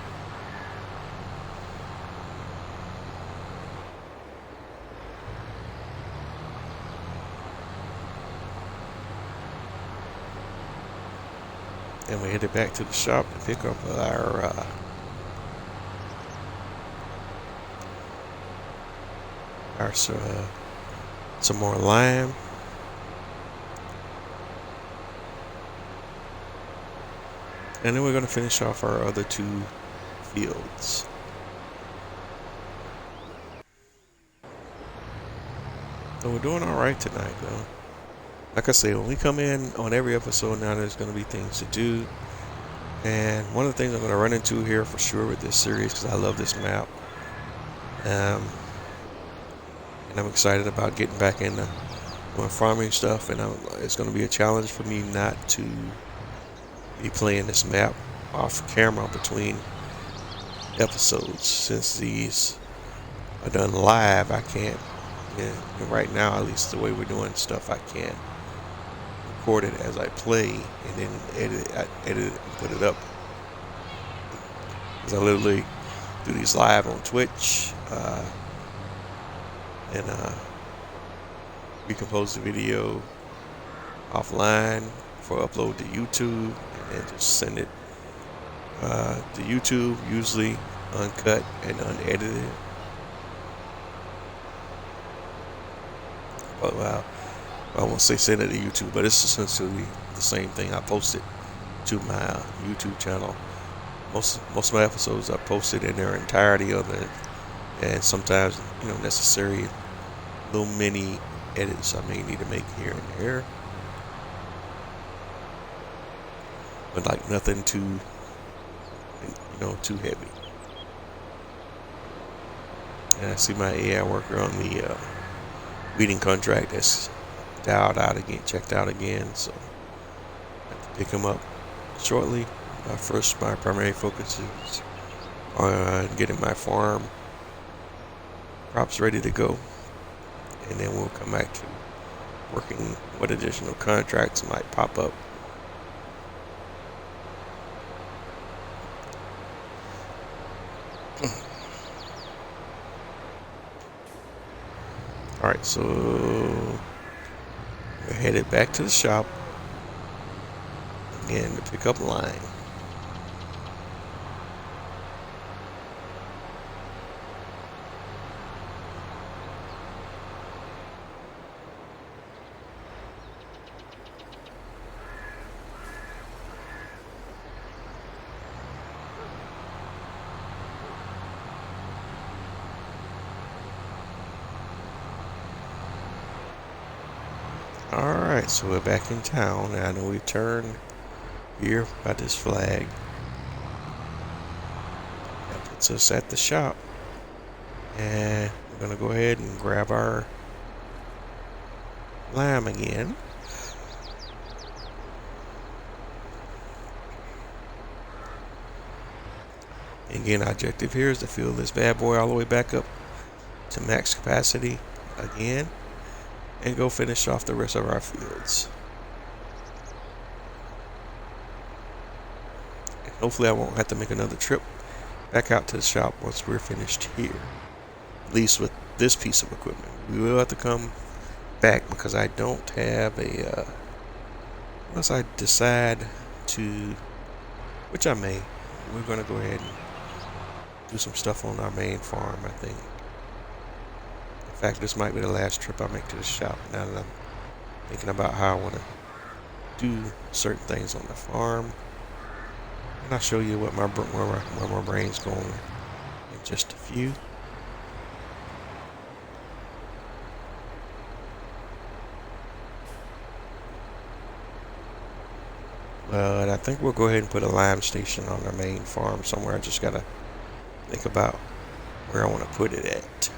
Speaker 1: And we headed back to the shop to pick up some more lime. And then we're going to finish off our other 2 fields. So we're doing alright tonight though. Like I say, when we come in on every episode now, there's going to be things to do. And one of the things I'm going to run into here for sure with this series, because I love this map. And I'm excited about getting back into doing farming stuff. And it's going to be a challenge for me not to be playing this map off camera between episodes. Since these are done live, I can't. And right now, at least the way we're doing stuff, I can't record it as I play and then edit it and put it up. Because I literally do these live on Twitch and recompose the video offline for upload to YouTube, and then just send it to YouTube, usually uncut and unedited. Well, I won't say send it to YouTube, but it's essentially the same thing. I post it to my YouTube channel. Most of my episodes are posted in their entirety, and sometimes necessary little mini edits I may need to make here and there, but like nothing too too heavy. And I see my AI worker on the weeding contract that's checked out again, so I have to pick him up shortly. First, my primary focus is on getting my farm crops ready to go, and then we'll come back to working what additional contracts might pop up. Alright, so we're headed back to the shop again to pick up lime. Alright, so we're back in town, and I know we turn here by this flag. That puts us at the shop, and we're going to go ahead and grab our lime again. Again, our objective here is to fill this bad boy all the way back up to max capacity again, and go finish off the rest of our fields. And hopefully I won't have to make another trip back out to the shop once we're finished here, at least with this piece of equipment. We will have to come back because I don't have a unless I decide to, which I may, we're going to go ahead and do some stuff on our main farm, I think. In fact, this might be the last trip I make to the shop now that I'm thinking about how I want to do certain things on the farm. And I'll show you what where my brain's going in just a few. But I think we'll go ahead and put a lime station on our main farm somewhere. I just gotta think about where I want to put it at.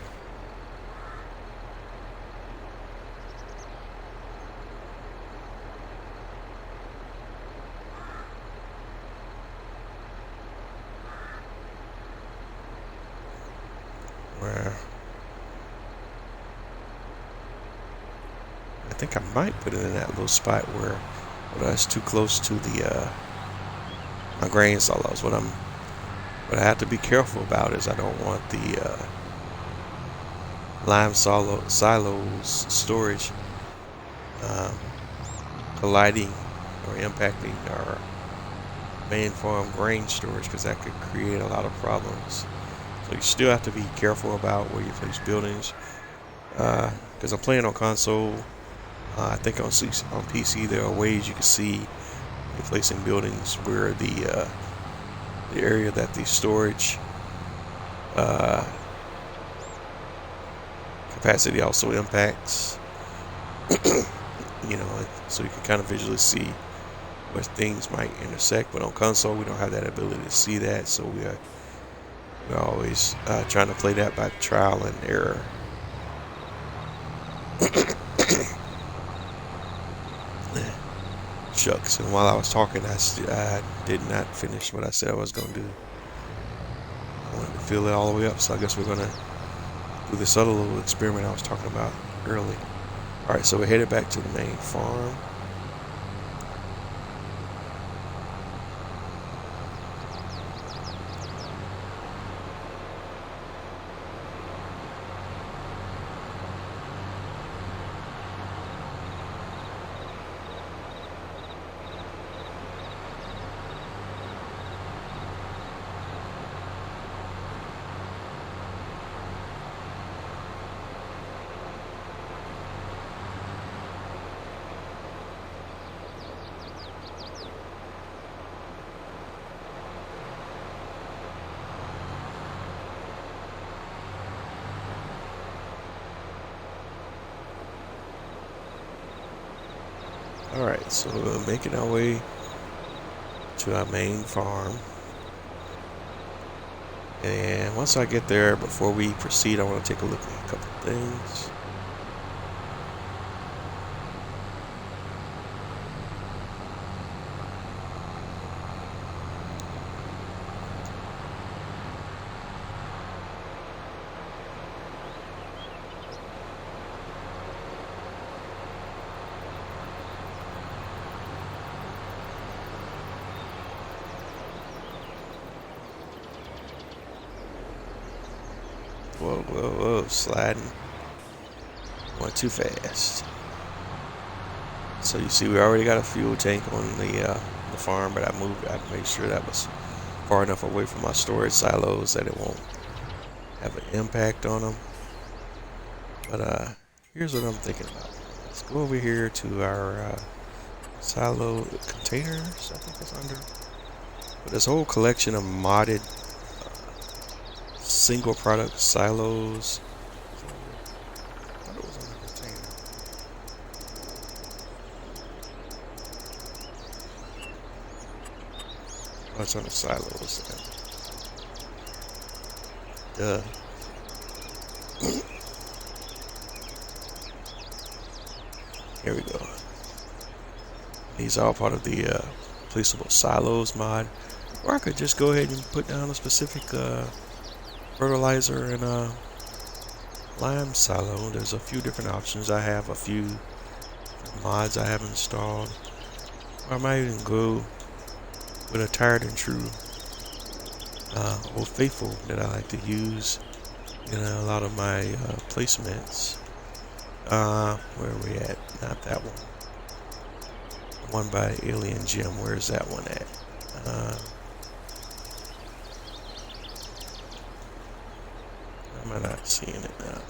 Speaker 1: Where I think I might put it in that little spot where it's too close to the my grain silos. What I have to be careful about is I don't want the lime silos storage colliding or impacting our main farm grain storage, because that could create a lot of problems. So you still have to be careful about where you place buildings. Because I'm playing on console, I think on PC there are ways you can see you're placing buildings where the area that the storage capacity also impacts. You know, so you can kind of visually see where things might intersect. But on console, we don't have that ability to see that, so we're always trying to play that by trial and error. Shucks, and while I was talking, I did not finish what I said I was going to do. I wanted to fill it all the way up, so I guess we're going to do this other little experiment I was talking about earlier. Alright, so we're headed back to the main farm. Alright, so we're making our way to our main farm. And once I get there, before we proceed, I want to take a look at a couple things. Whoa, sliding. Went too fast. So you see we already got a fuel tank on the farm, but I made sure that was far enough away from my storage silos that it won't have an impact on them. But here's what I'm thinking about. Let's go over here to our silo containers, I think it's under. But this whole collection of modded single product silos. I thought it was on the container. Oh, it's on the silos. Duh. Here we go. These are all part of the placeable silos mod. Or I could just go ahead and put down a specific fertilizer and a lime silo. There's a few different options. I have a few mods I have installed. Or I might even go with a tried and true Old Faithful that I like to use in a lot of my placements. Where are we at? Not that one. The one by Alien Gym. Where's that one at? Am I not seeing it now?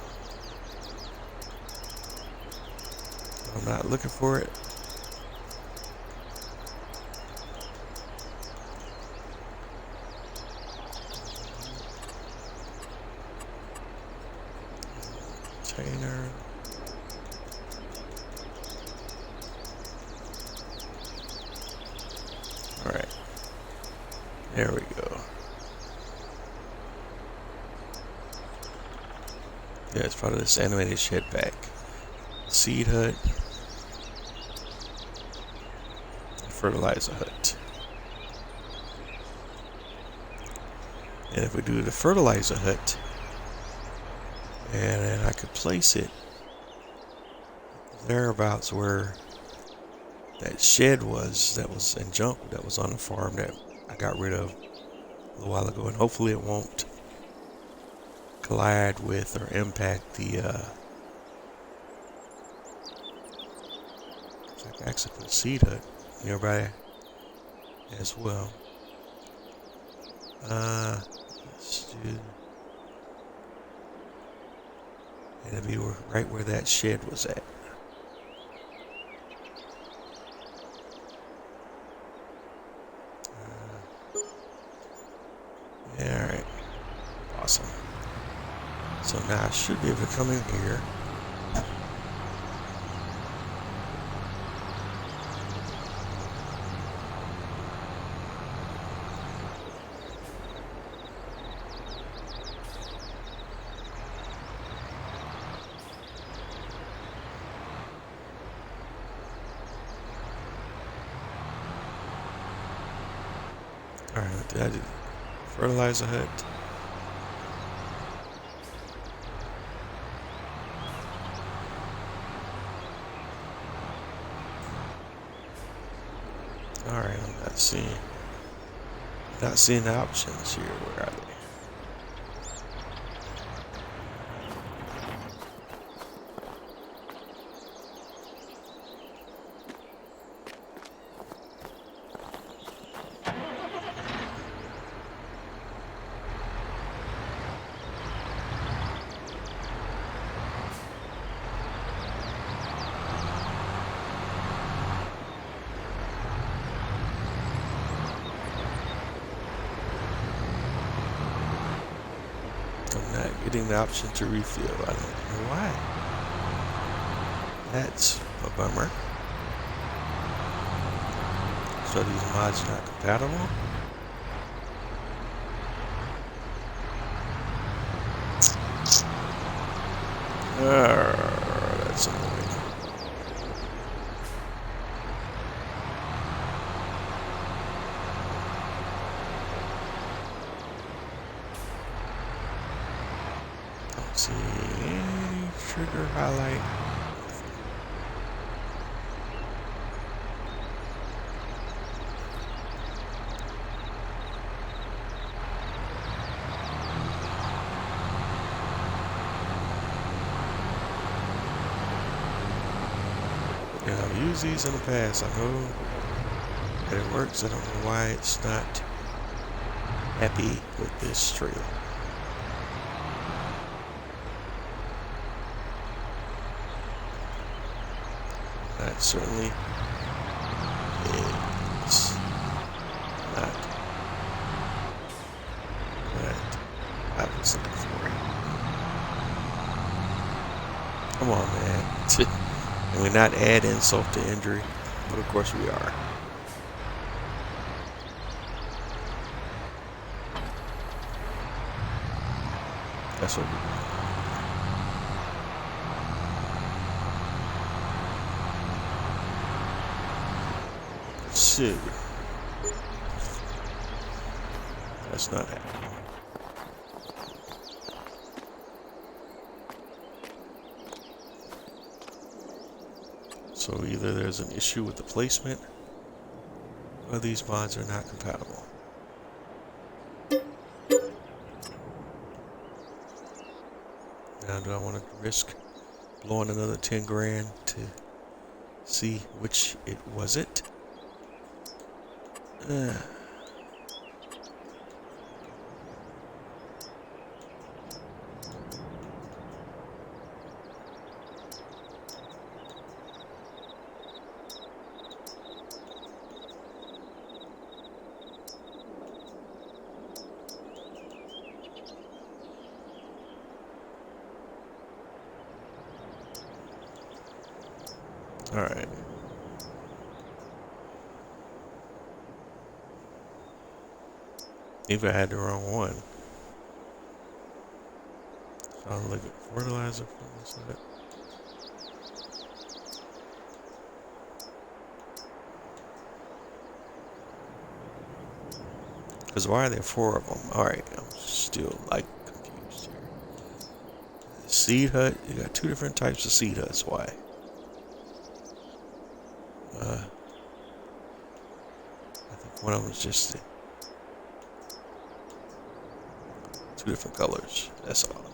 Speaker 1: I'm not looking for it. Painter. Alright. There we go. Yeah, it's part of this animated shed pack. Seed hut. Fertilizer hut. And if we do the fertilizer hut, and then I could place it thereabouts where that shed was, that was in junk, that was on the farm that I got rid of a little while ago, and hopefully it won't collide with or impact the so I can actually put a seed hut nearby as well. Let's do, and it'll be right where that shed was at. Yeah, alright. Awesome. So now I should be able to come in here. Alright, what did I do? Fertilizer hut. Alright, I'm not seeing the options here. Where are they? I'm not getting the option to refill. I don't know why. That's a bummer. So these mods are not compatible. That's annoying. Don't see any trigger highlight. Yeah, I've used these in the past. I know that it works. I don't know why it's not happy with this trail. That certainly is not what I was looking for. Come on, man. And we're not add insult to injury, but of course we are. That's what we do. So, that's not happening. So either there's an issue with the placement, or these mods are not compatible. Now do I want to risk blowing another 10 grand to see which it was it? Alright. Maybe I had the wrong one. So I'll look at fertilizer fungicide. Because why are there 4 of them? Alright, I'm still like confused here. Seed hut, you got 2 different types of seed huts. Why? I think one of them is just 2 different colors. That's all.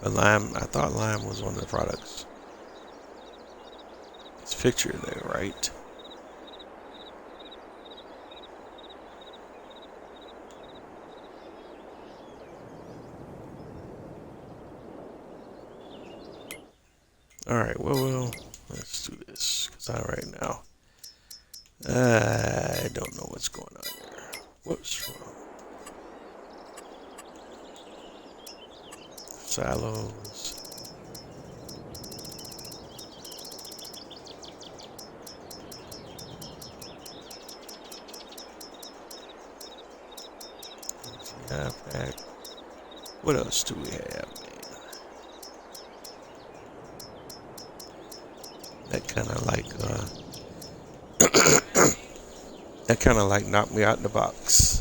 Speaker 1: But lime, I thought lime was one of the products. It's pictured there, right? Alright, well, let's do this. Because right now, I don't know what's going on here. What's wrong? Silos. Back. What else do we have, man? That kind of like, that kind of like knocked me out the box.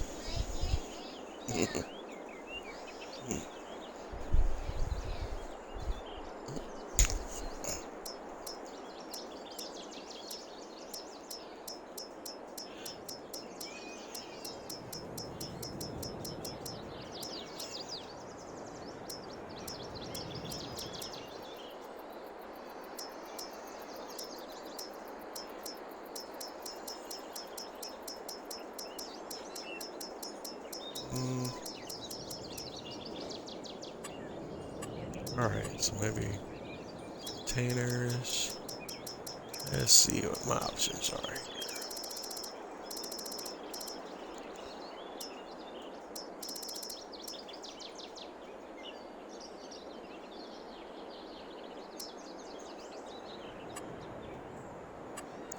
Speaker 1: Alright, so maybe containers. Let's see what my options are here.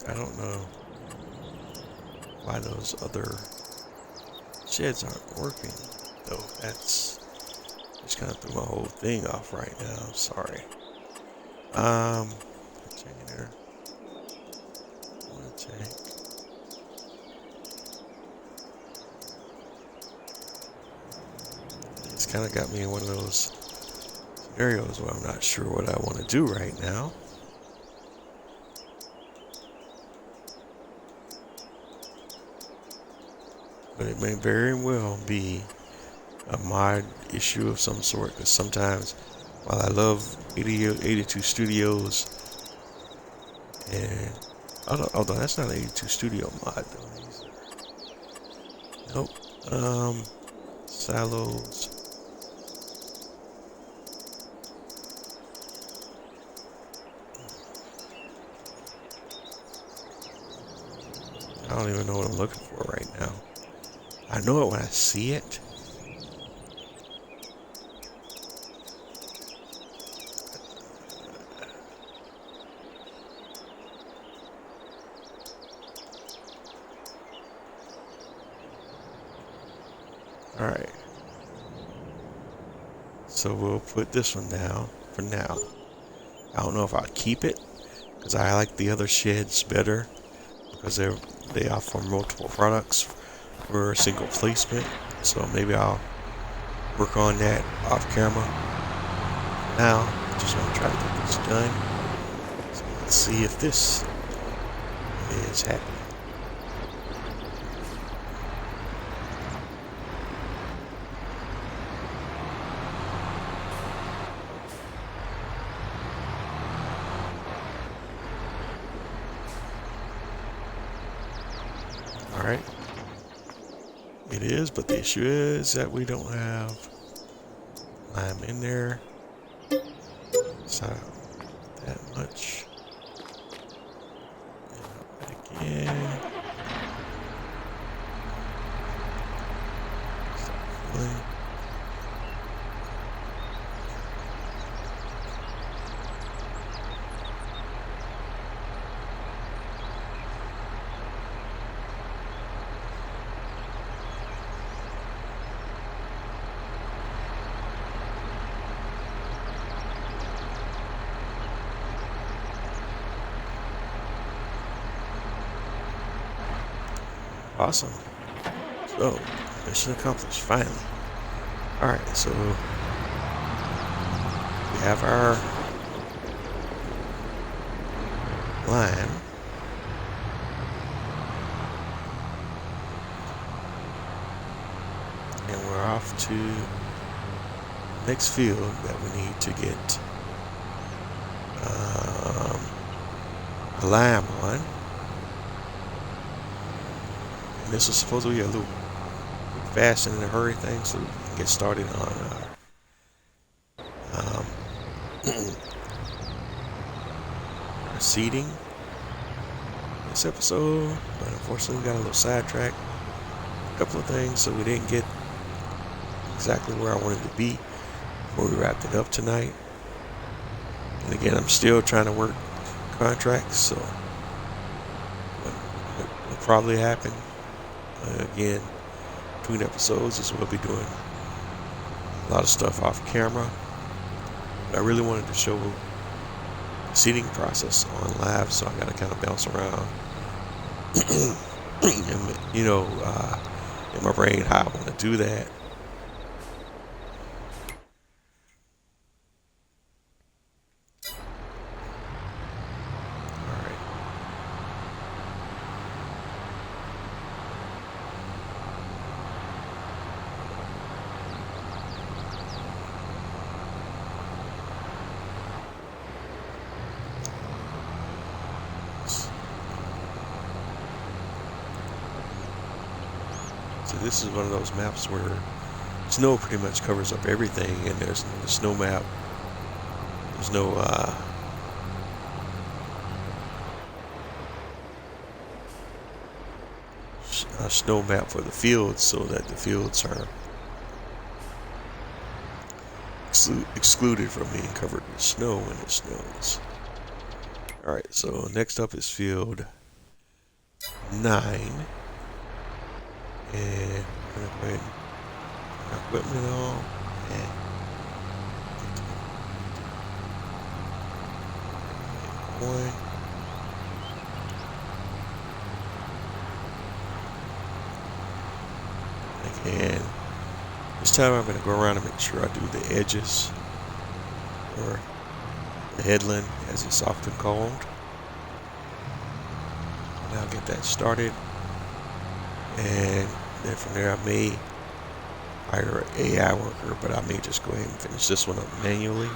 Speaker 1: I don't know why those other sheds aren't working, though. That's just kind of threw my whole thing off right now. I'm sorry. Container. One tank. It's kind of got me in one of those scenarios where I'm not sure what I want to do right now. But it may very well be a mod issue of some sort, because sometimes, while I love 82 Studios, and although that's not an 82 Studio mod though. Nope. Silos. I don't even know what I'm looking for right now. I know it when I see it. Alright. So we'll put this one down for now. I don't know if I'll keep it, because I like the other sheds better, because they offer multiple products for a single placement. So maybe I'll work on that off camera. Now, I just want to try to get this done. So let's see if this is happening. Alright. It is, but the issue is that we don't have lime in there. So that much. Back in. Start Awesome. So, mission accomplished, finally. Alright, so we have our line. And we're off to the next field that we need to get a lime on. And this is supposed to be a little fast and in a hurry thing, so we can get started on our seeding this episode. But unfortunately we got a little sidetracked, a couple of things, so we didn't get exactly where I wanted to be before we wrapped it up tonight. And again, I'm still trying to work contracts, so what will probably happen again between episodes is we'll be doing a lot of stuff off camera. But I really wanted to show the seeding process on live, so I gotta kind of bounce around and, you know, in my brain how I want to do that. So this is one of those maps where snow pretty much covers up everything, and there's the snow map. There's no a snow map for the fields, so that the fields are excluded from being covered with snow when it snows. Alright, so next up is field 9. And I'm going to go ahead and put our equipment on and going. Again, this time I'm going to go around and make sure I do the edges, or the headland as it's often called. And I'll get that started. And then from there I may hire an AI worker, but I may just go ahead and finish this one up manually.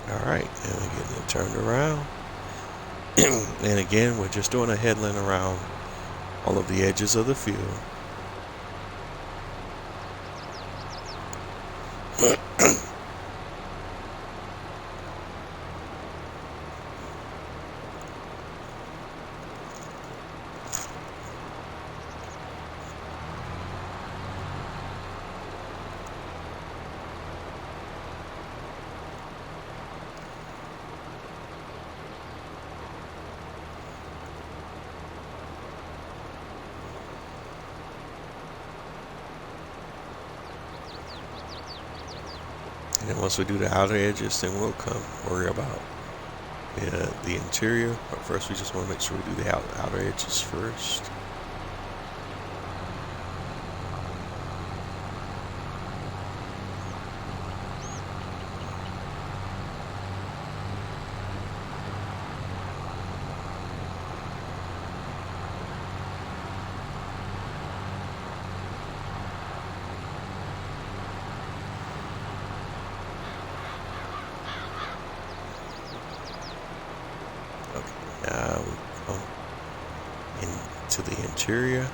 Speaker 1: Alright, and we're getting it turned around. And again, we're just doing a headland around all of the edges of the field. then once we do the outer edges, then we'll come worry about the interior. But first, we just want to make sure we do the outer edges first. Now we come into the interior.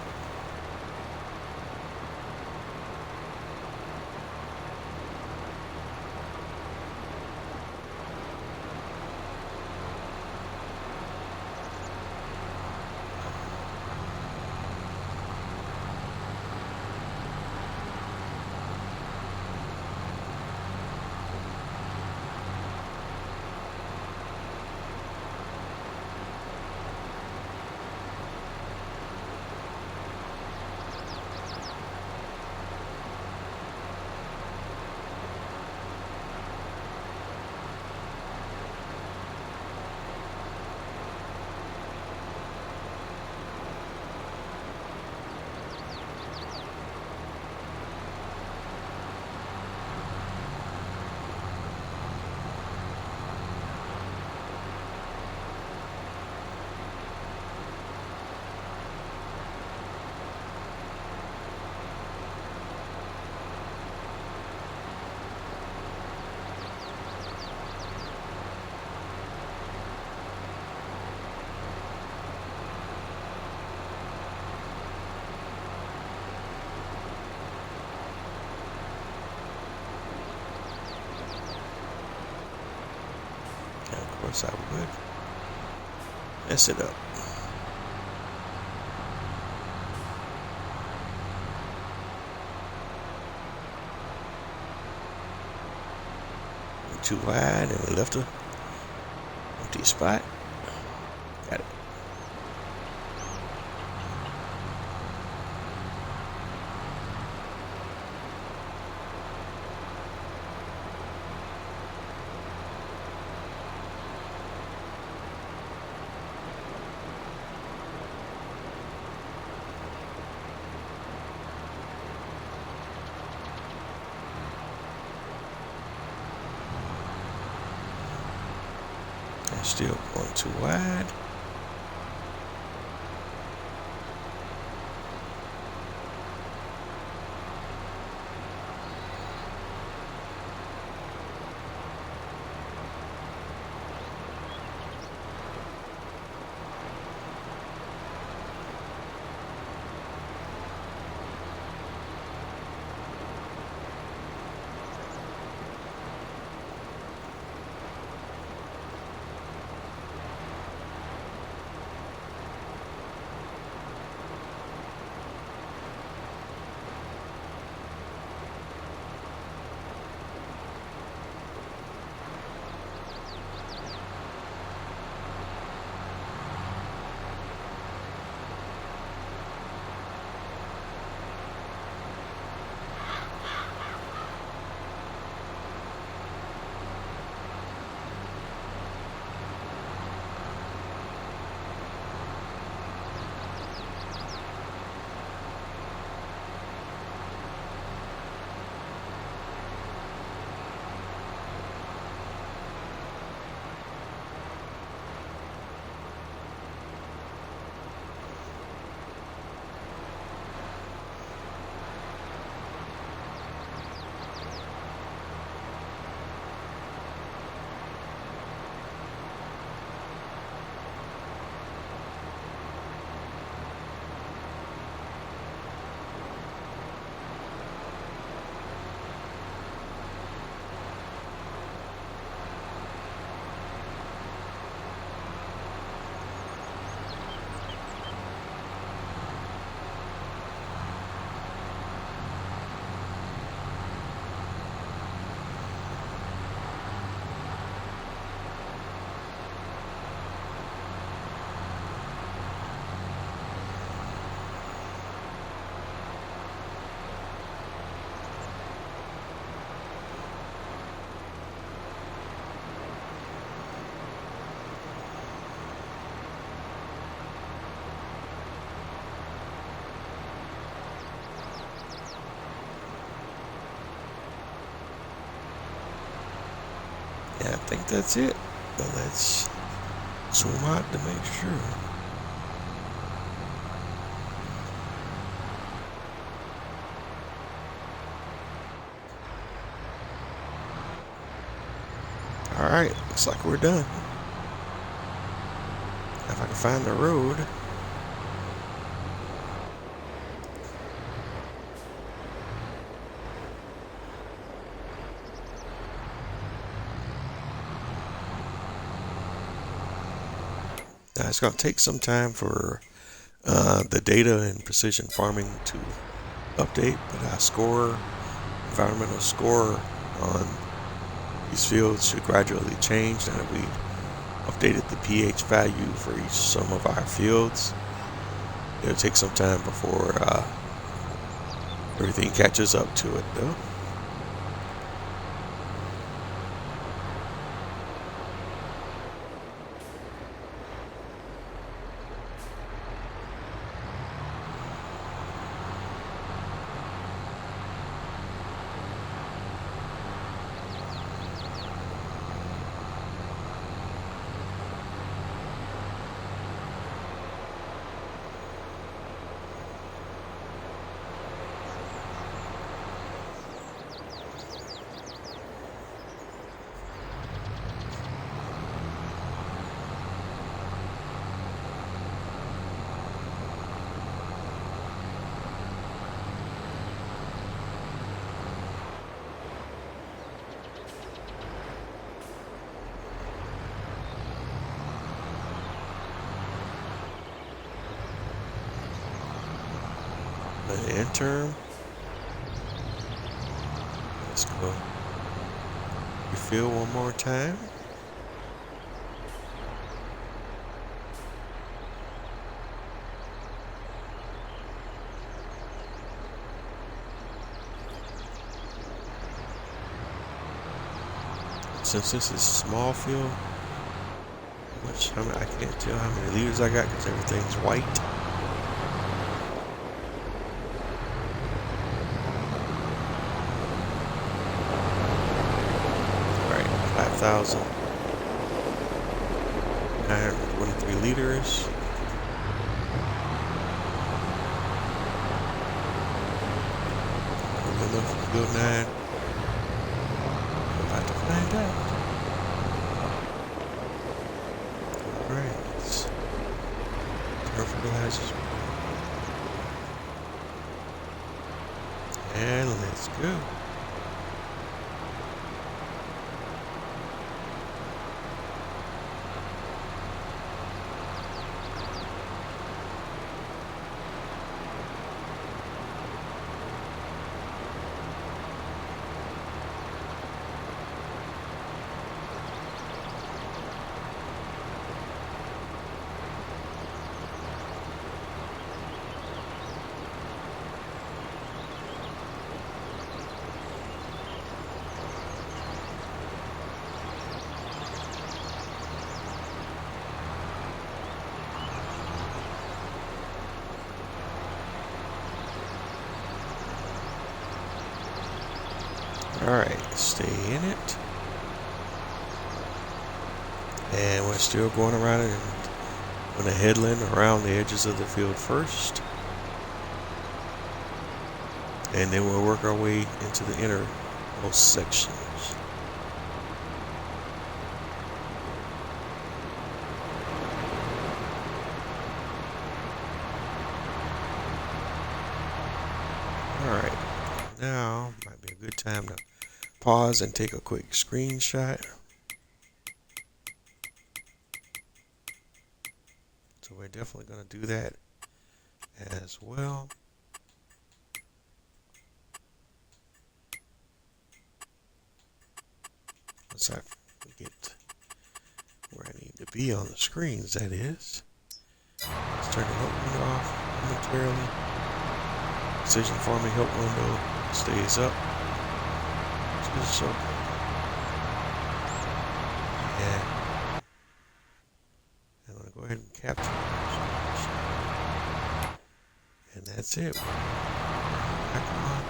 Speaker 1: And of course, I would mess it up. Too wide, and we left a empty spot. Got it. Still going too wide. think that's it. But let's zoom out to make sure. Alright, looks like we're done. If I can find the road. Now it's going to take some time for the data and precision farming to update, but our score, environmental score on these fields should gradually change now that we updated the pH value for some of our fields. It'll take some time before everything catches up to it though. An end term. Let's go refill one more time. Since this is small field, I can't tell how many liters I got because everything's white. Alright, 5,923 liters. Enough for field 9. About to find out. Alright, let's turn fertilizers. And let's go. Alright, stay in it. And we're still going around it on a headland around the edges of the field first. And then we'll work our way into the innermost sections. Alright, now might be a good time to pause and take a quick screenshot. So we're definitely going to do that as well. Once I get where I need to be on the screens, that is. Let's turn the help window off momentarily. Precision farming help window stays up. So, yeah, I'm going to go ahead and capture it. And that's it. Back on.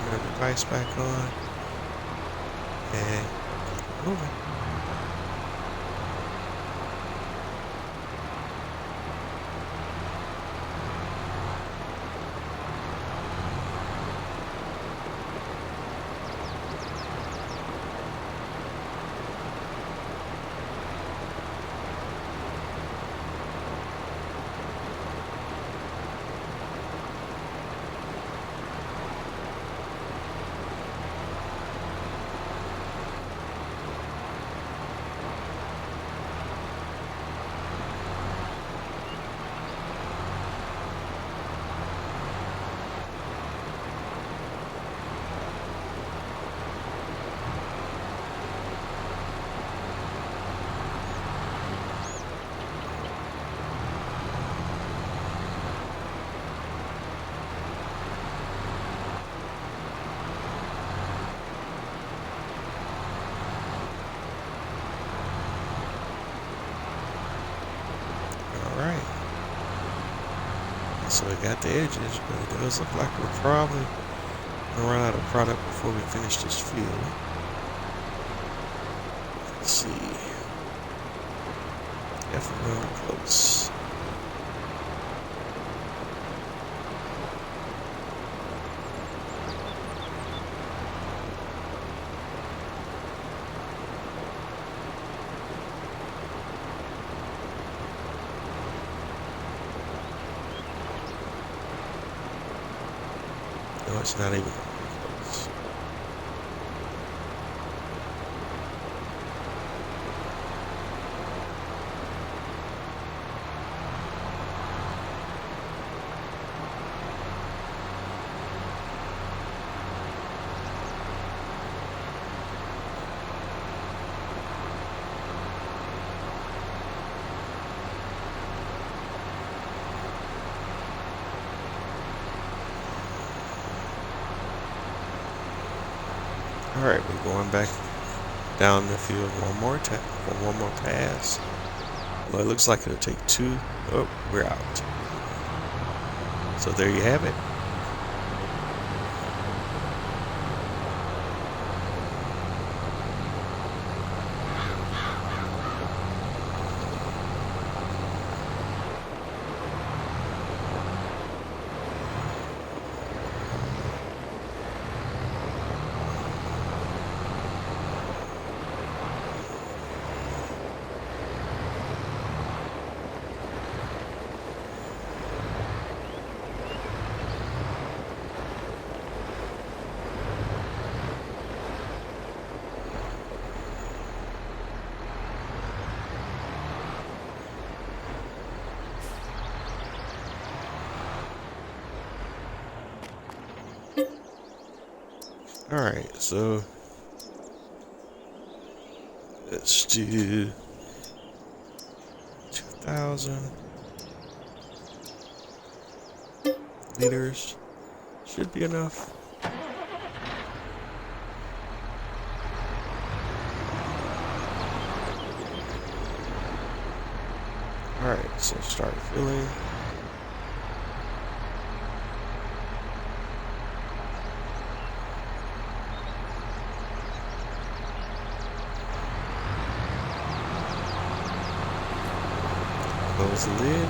Speaker 1: Remember device back on and keep moving. Alright, so we got the edges, but it does look like we're probably gonna run out of product before we finish this field. Let's see. Definitely really close. No, it's not even close. Alright, we're going back down the field one more time, one more pass. Well, it looks like it'll take two. Oh, we're out. So there you have it. Alright, so let's do 2,000 liters. Should be enough. Alright, so start filling. Close the lid.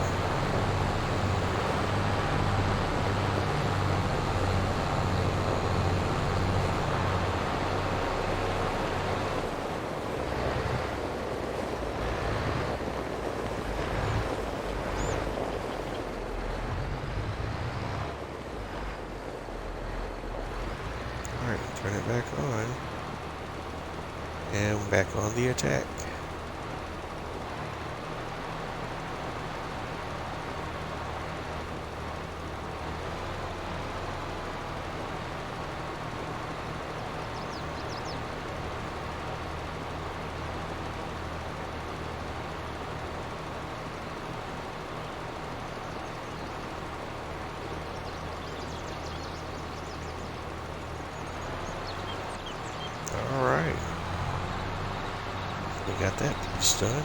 Speaker 1: Alright, turn it back on. And back on the attack. Alright. We got that piece done.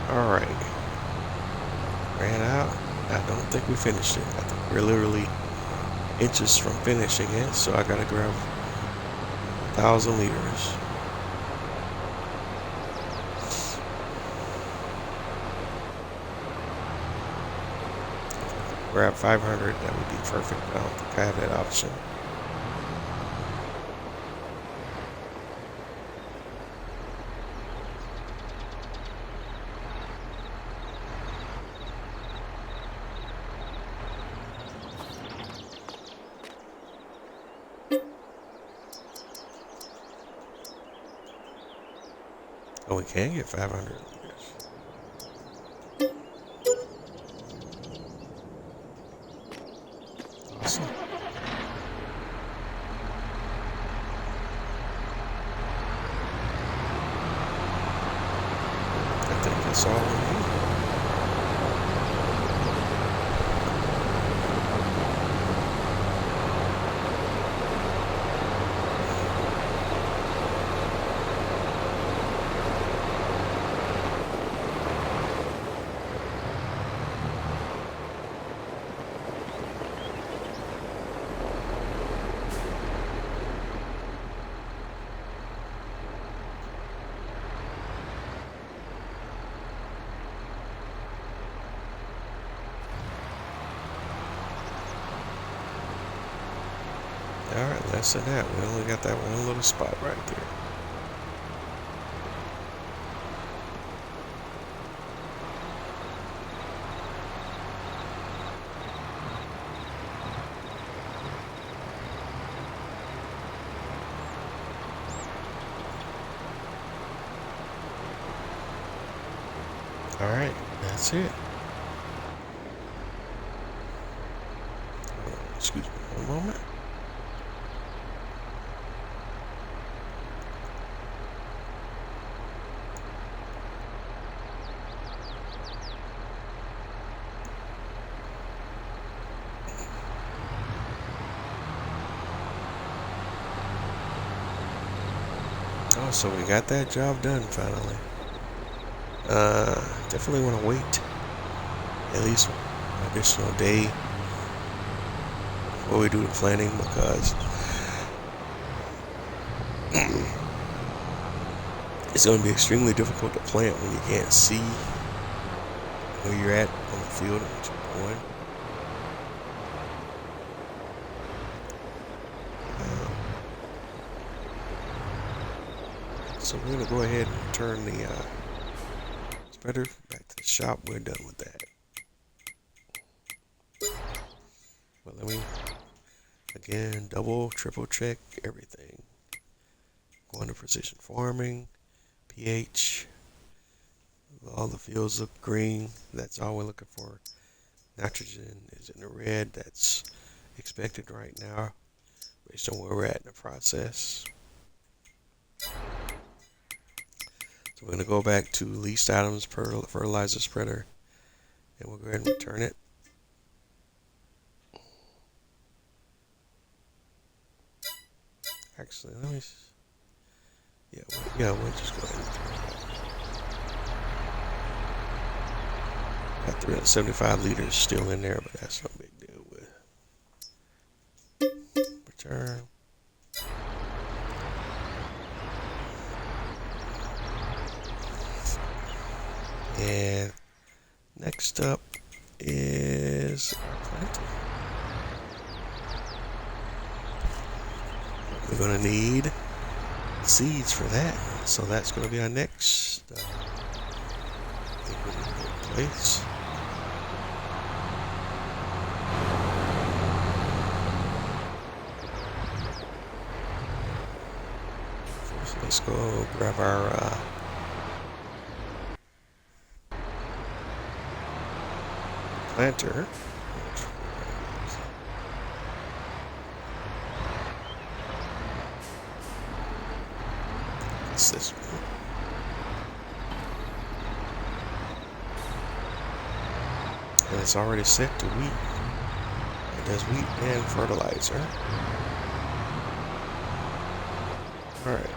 Speaker 1: Alright. Ran out. I don't think we finished it. I think we're literally inches from finishing it, so I gotta grab 1,000 liters. Grab 500, that would be perfect. I don't think I have that option. Oh, we can get 500 liters. Awesome. I think that's all we need. Alright, less than that. We only got that one little spot right there. Alright, that's it. Excuse me one moment. Oh, so we got that job done finally. Definitely want to wait at least an additional day before we do the planting, because it's going to be extremely difficult to plant when you can't see where you're at on the field and what you're doing. So we're going to go ahead and return the spreader back to the shop. We're done with that. But let me, again, double, triple check everything. Going to precision farming, pH. All the fields look green. That's all we're looking for. Nitrogen is in the red. That's expected right now based on where we're at in the process. So we're going to go back to least items per fertilizer spreader, and we'll go ahead and return it. Actually, let me, we'll just go ahead and return it. Got 375 liters still in there, but that's no big deal with return. And next up is our planting. We're going to need seeds for that. So that's going to be our next thing we need to put in place. First, let's go grab our planter. It's this one. And it's already set to wheat. It does wheat and fertilizer. Alright.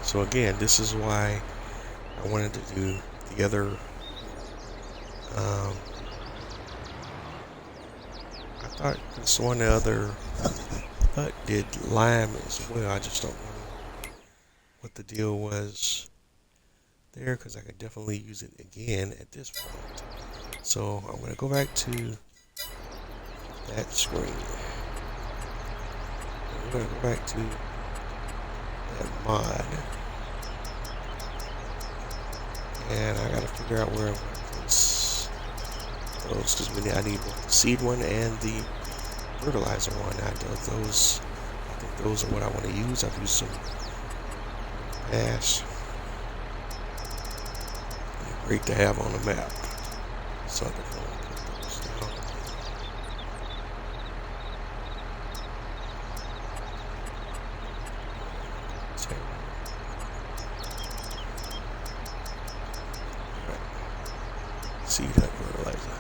Speaker 1: So again, this is why I wanted to do the other. I thought this one other hut did lime as well. I just don't know what the deal was there, because I could definitely use it again at this point. So I'm going to go back to that screen. I'm going to go back to that mod. And I got to figure out where I'm going to place those, because I need both the seed one and the fertilizer one. I think those are what I want to use. I've used some ash. Great to have on the map. So I definitely put those down. Right. Seed hut fertilizer.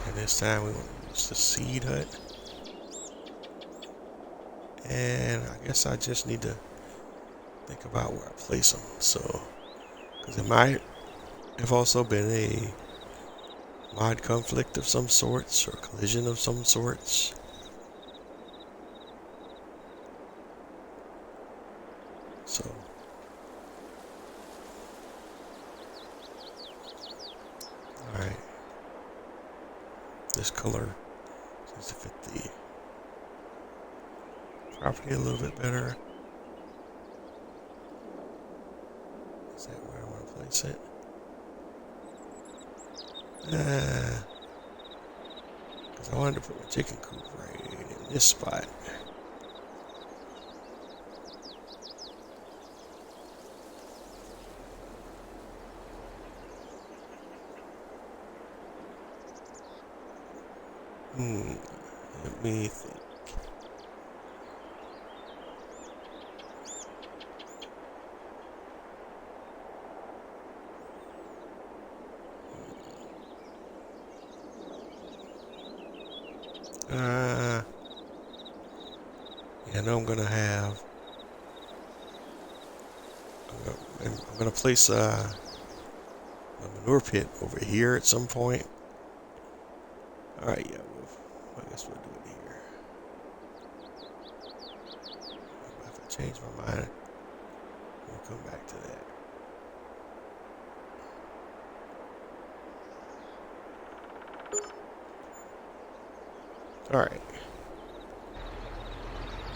Speaker 1: And this time we want to use the seed hut. And I guess I just need to think about where I place them. So, because it might have also been a mod conflict of some sorts, or collision of some sorts. So, alright. This color seems to fit the property a little bit better. Is that where I want to place it? Because I wanted to put my chicken coop right in this spot. Let me think. Yeah, I know I'm gonna have. I'm gonna place a manure pit over here at some point. All right, yeah, I guess we'll do it here. If I change my mind, we'll come back to that. All right.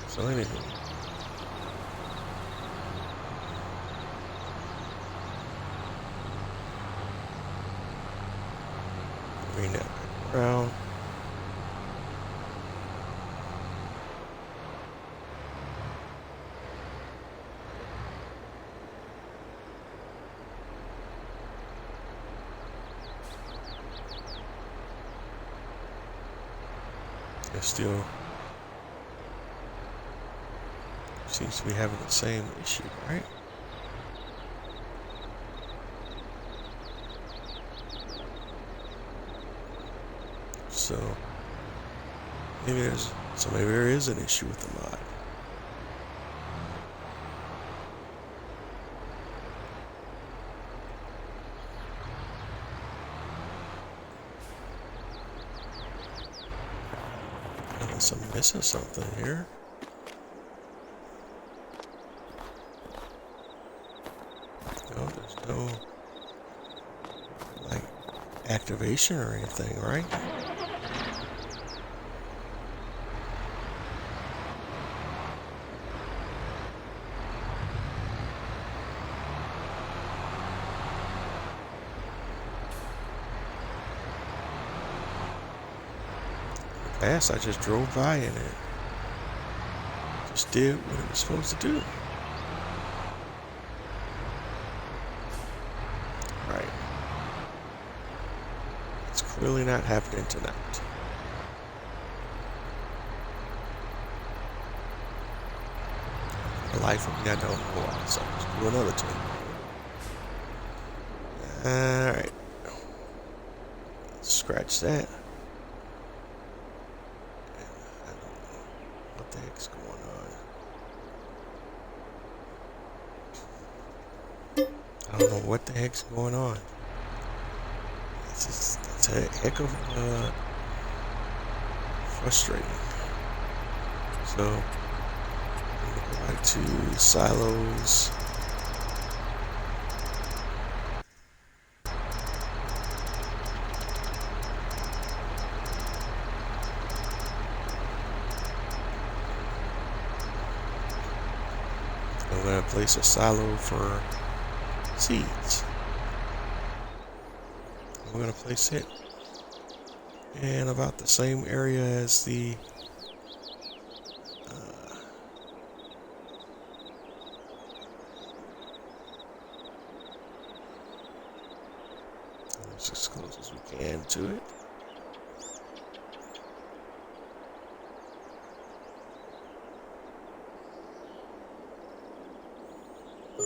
Speaker 1: So anyway, bring that back around. It still seems to be having the same issue, right? So maybe there is an issue with the mod. Unless I'm missing something here. No, there's no like activation or anything, right? Past, I just drove by and it just did what it was supposed to do. Right. It's clearly not happening tonight. For the life of me, I don't know why. So let's do another two. Alright. Scratch that. I don't know what the heck's going on. I don't know what the heck's going on. It's a heck of frustrating. So I'm gonna go back to silos. I'm gonna place a silo for seeds. We're gonna place it in about the same area as the let's as close as we can to it.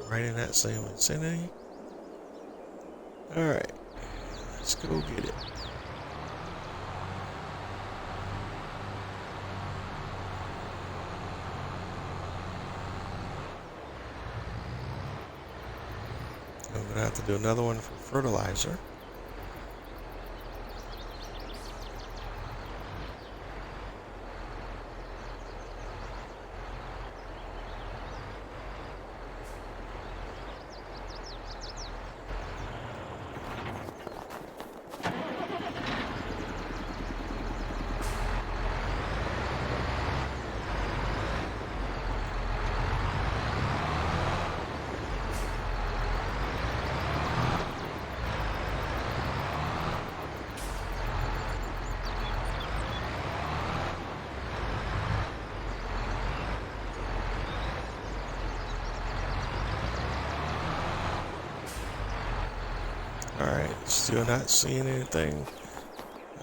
Speaker 1: Right in that same vicinity. Alright, let's go get it. I'm gonna have to do another one for fertilizer. Alright, still not seeing anything.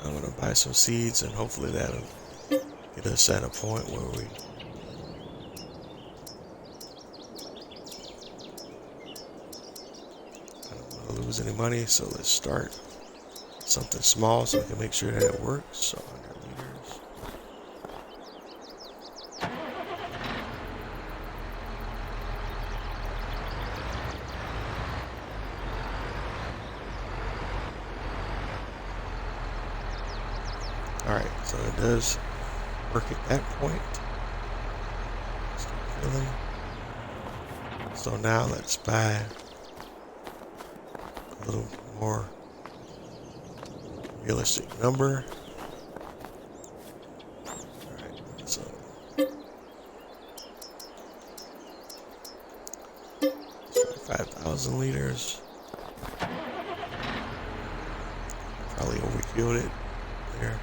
Speaker 1: I'm gonna buy some seeds and hopefully that'll get us at a point where we I don't want to lose any money, so let's start something small so we can make sure that it works. So 100 liters. Alright, so it does work at that point. Start filling. So now let's buy a little more realistic number. Alright, so 5,000 liters. Probably overkilled it there.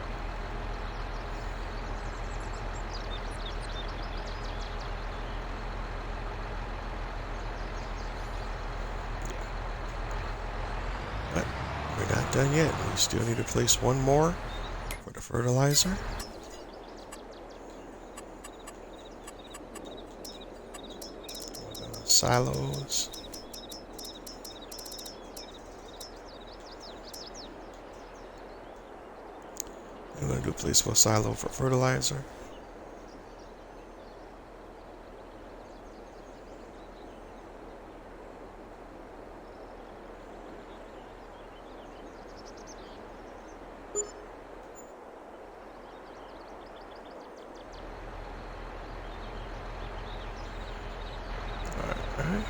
Speaker 1: But we're not done yet. We still need to place one more for the fertilizer. Silos. I'm going to do a place for a silo for fertilizer. Alright.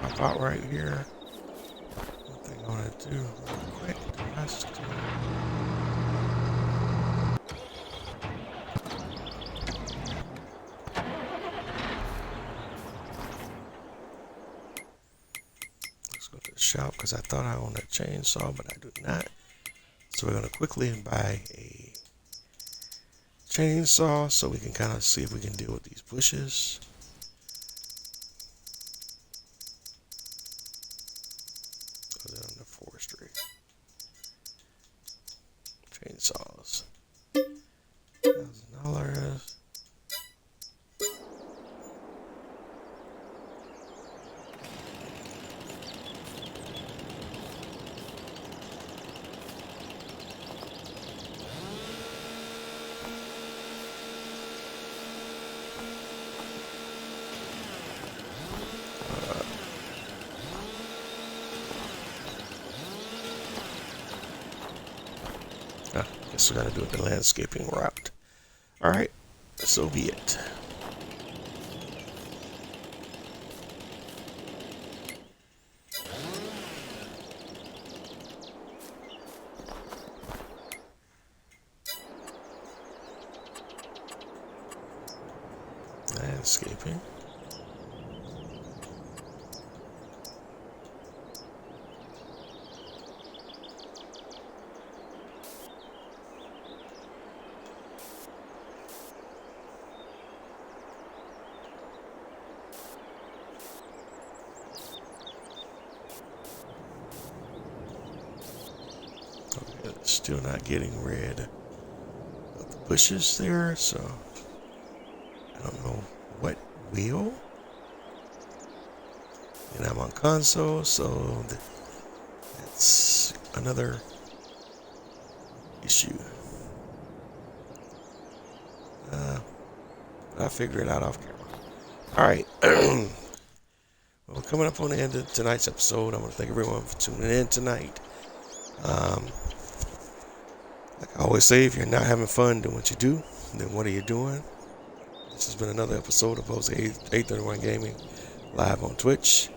Speaker 1: Pop out right here. What thing I want to do real quick. Let's go to the shop because I thought I owned a chainsaw, but I do not. So we're going to quickly buy a chainsaw so we can kind of see if we can deal with these bushes. Goes in on the forestry. Chainsaws. $1,000. I guess we're gonna do it the landscaping route. Alright, so be it. Landscaping. Okay, still not getting rid of the bushes there, so I don't know what will. And I'm on console, so that's another issue. I'll figure it out off camera. Alright. Well, we're coming up on the end of tonight's episode. I want to thank everyone for tuning in tonight. Like I always say, if you're not having fun doing what you do, then what are you doing? This has been another episode of Jose 831 Gaming live on Twitch.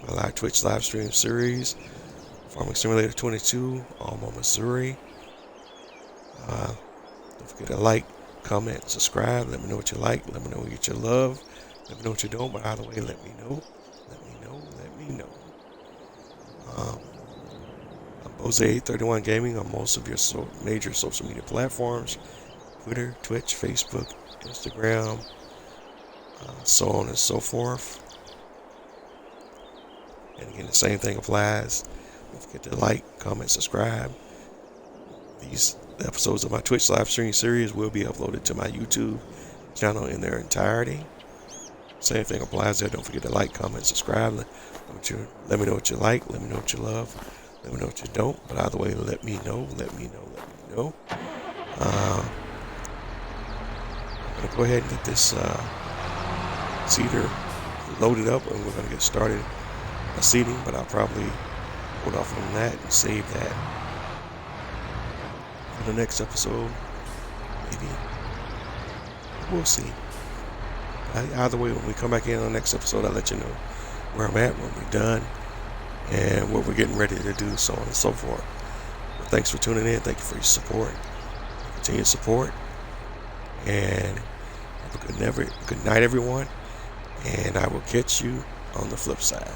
Speaker 1: My live Twitch live stream series, Farming Simulator 22, Alma, Missouri. Don't forget to like, comment, subscribe. Let me know what you like. Let me know what you love. Let me know what you don't. But either way, let me know. Let me know. Let me know. I'm Jose 831 Gaming on most of your major social media platforms: Twitter, Twitch, Facebook, Instagram, so on and so forth. And again, the same thing applies. Don't forget to like, comment, subscribe. These episodes of my Twitch live stream series will be uploaded to my YouTube channel in their entirety. Same thing applies there. Don't forget to like, comment, subscribe. Let me know what you like. Let me know what you love. Let me know what you don't. But either way, let me know. Let me know. Let me know. I'm going to go ahead and get this seeder loaded up, and we're going to get started seeding, but I'll probably hold off on that and save that for the next episode. Maybe. We'll see. Either way, when we come back in on the next episode, I'll let you know where I'm at, when we're done, and what we're getting ready to do, so on and so forth. But thanks for tuning in. Thank you for your support. Continued support. And have a good night, everyone. And I will catch you on the flip side.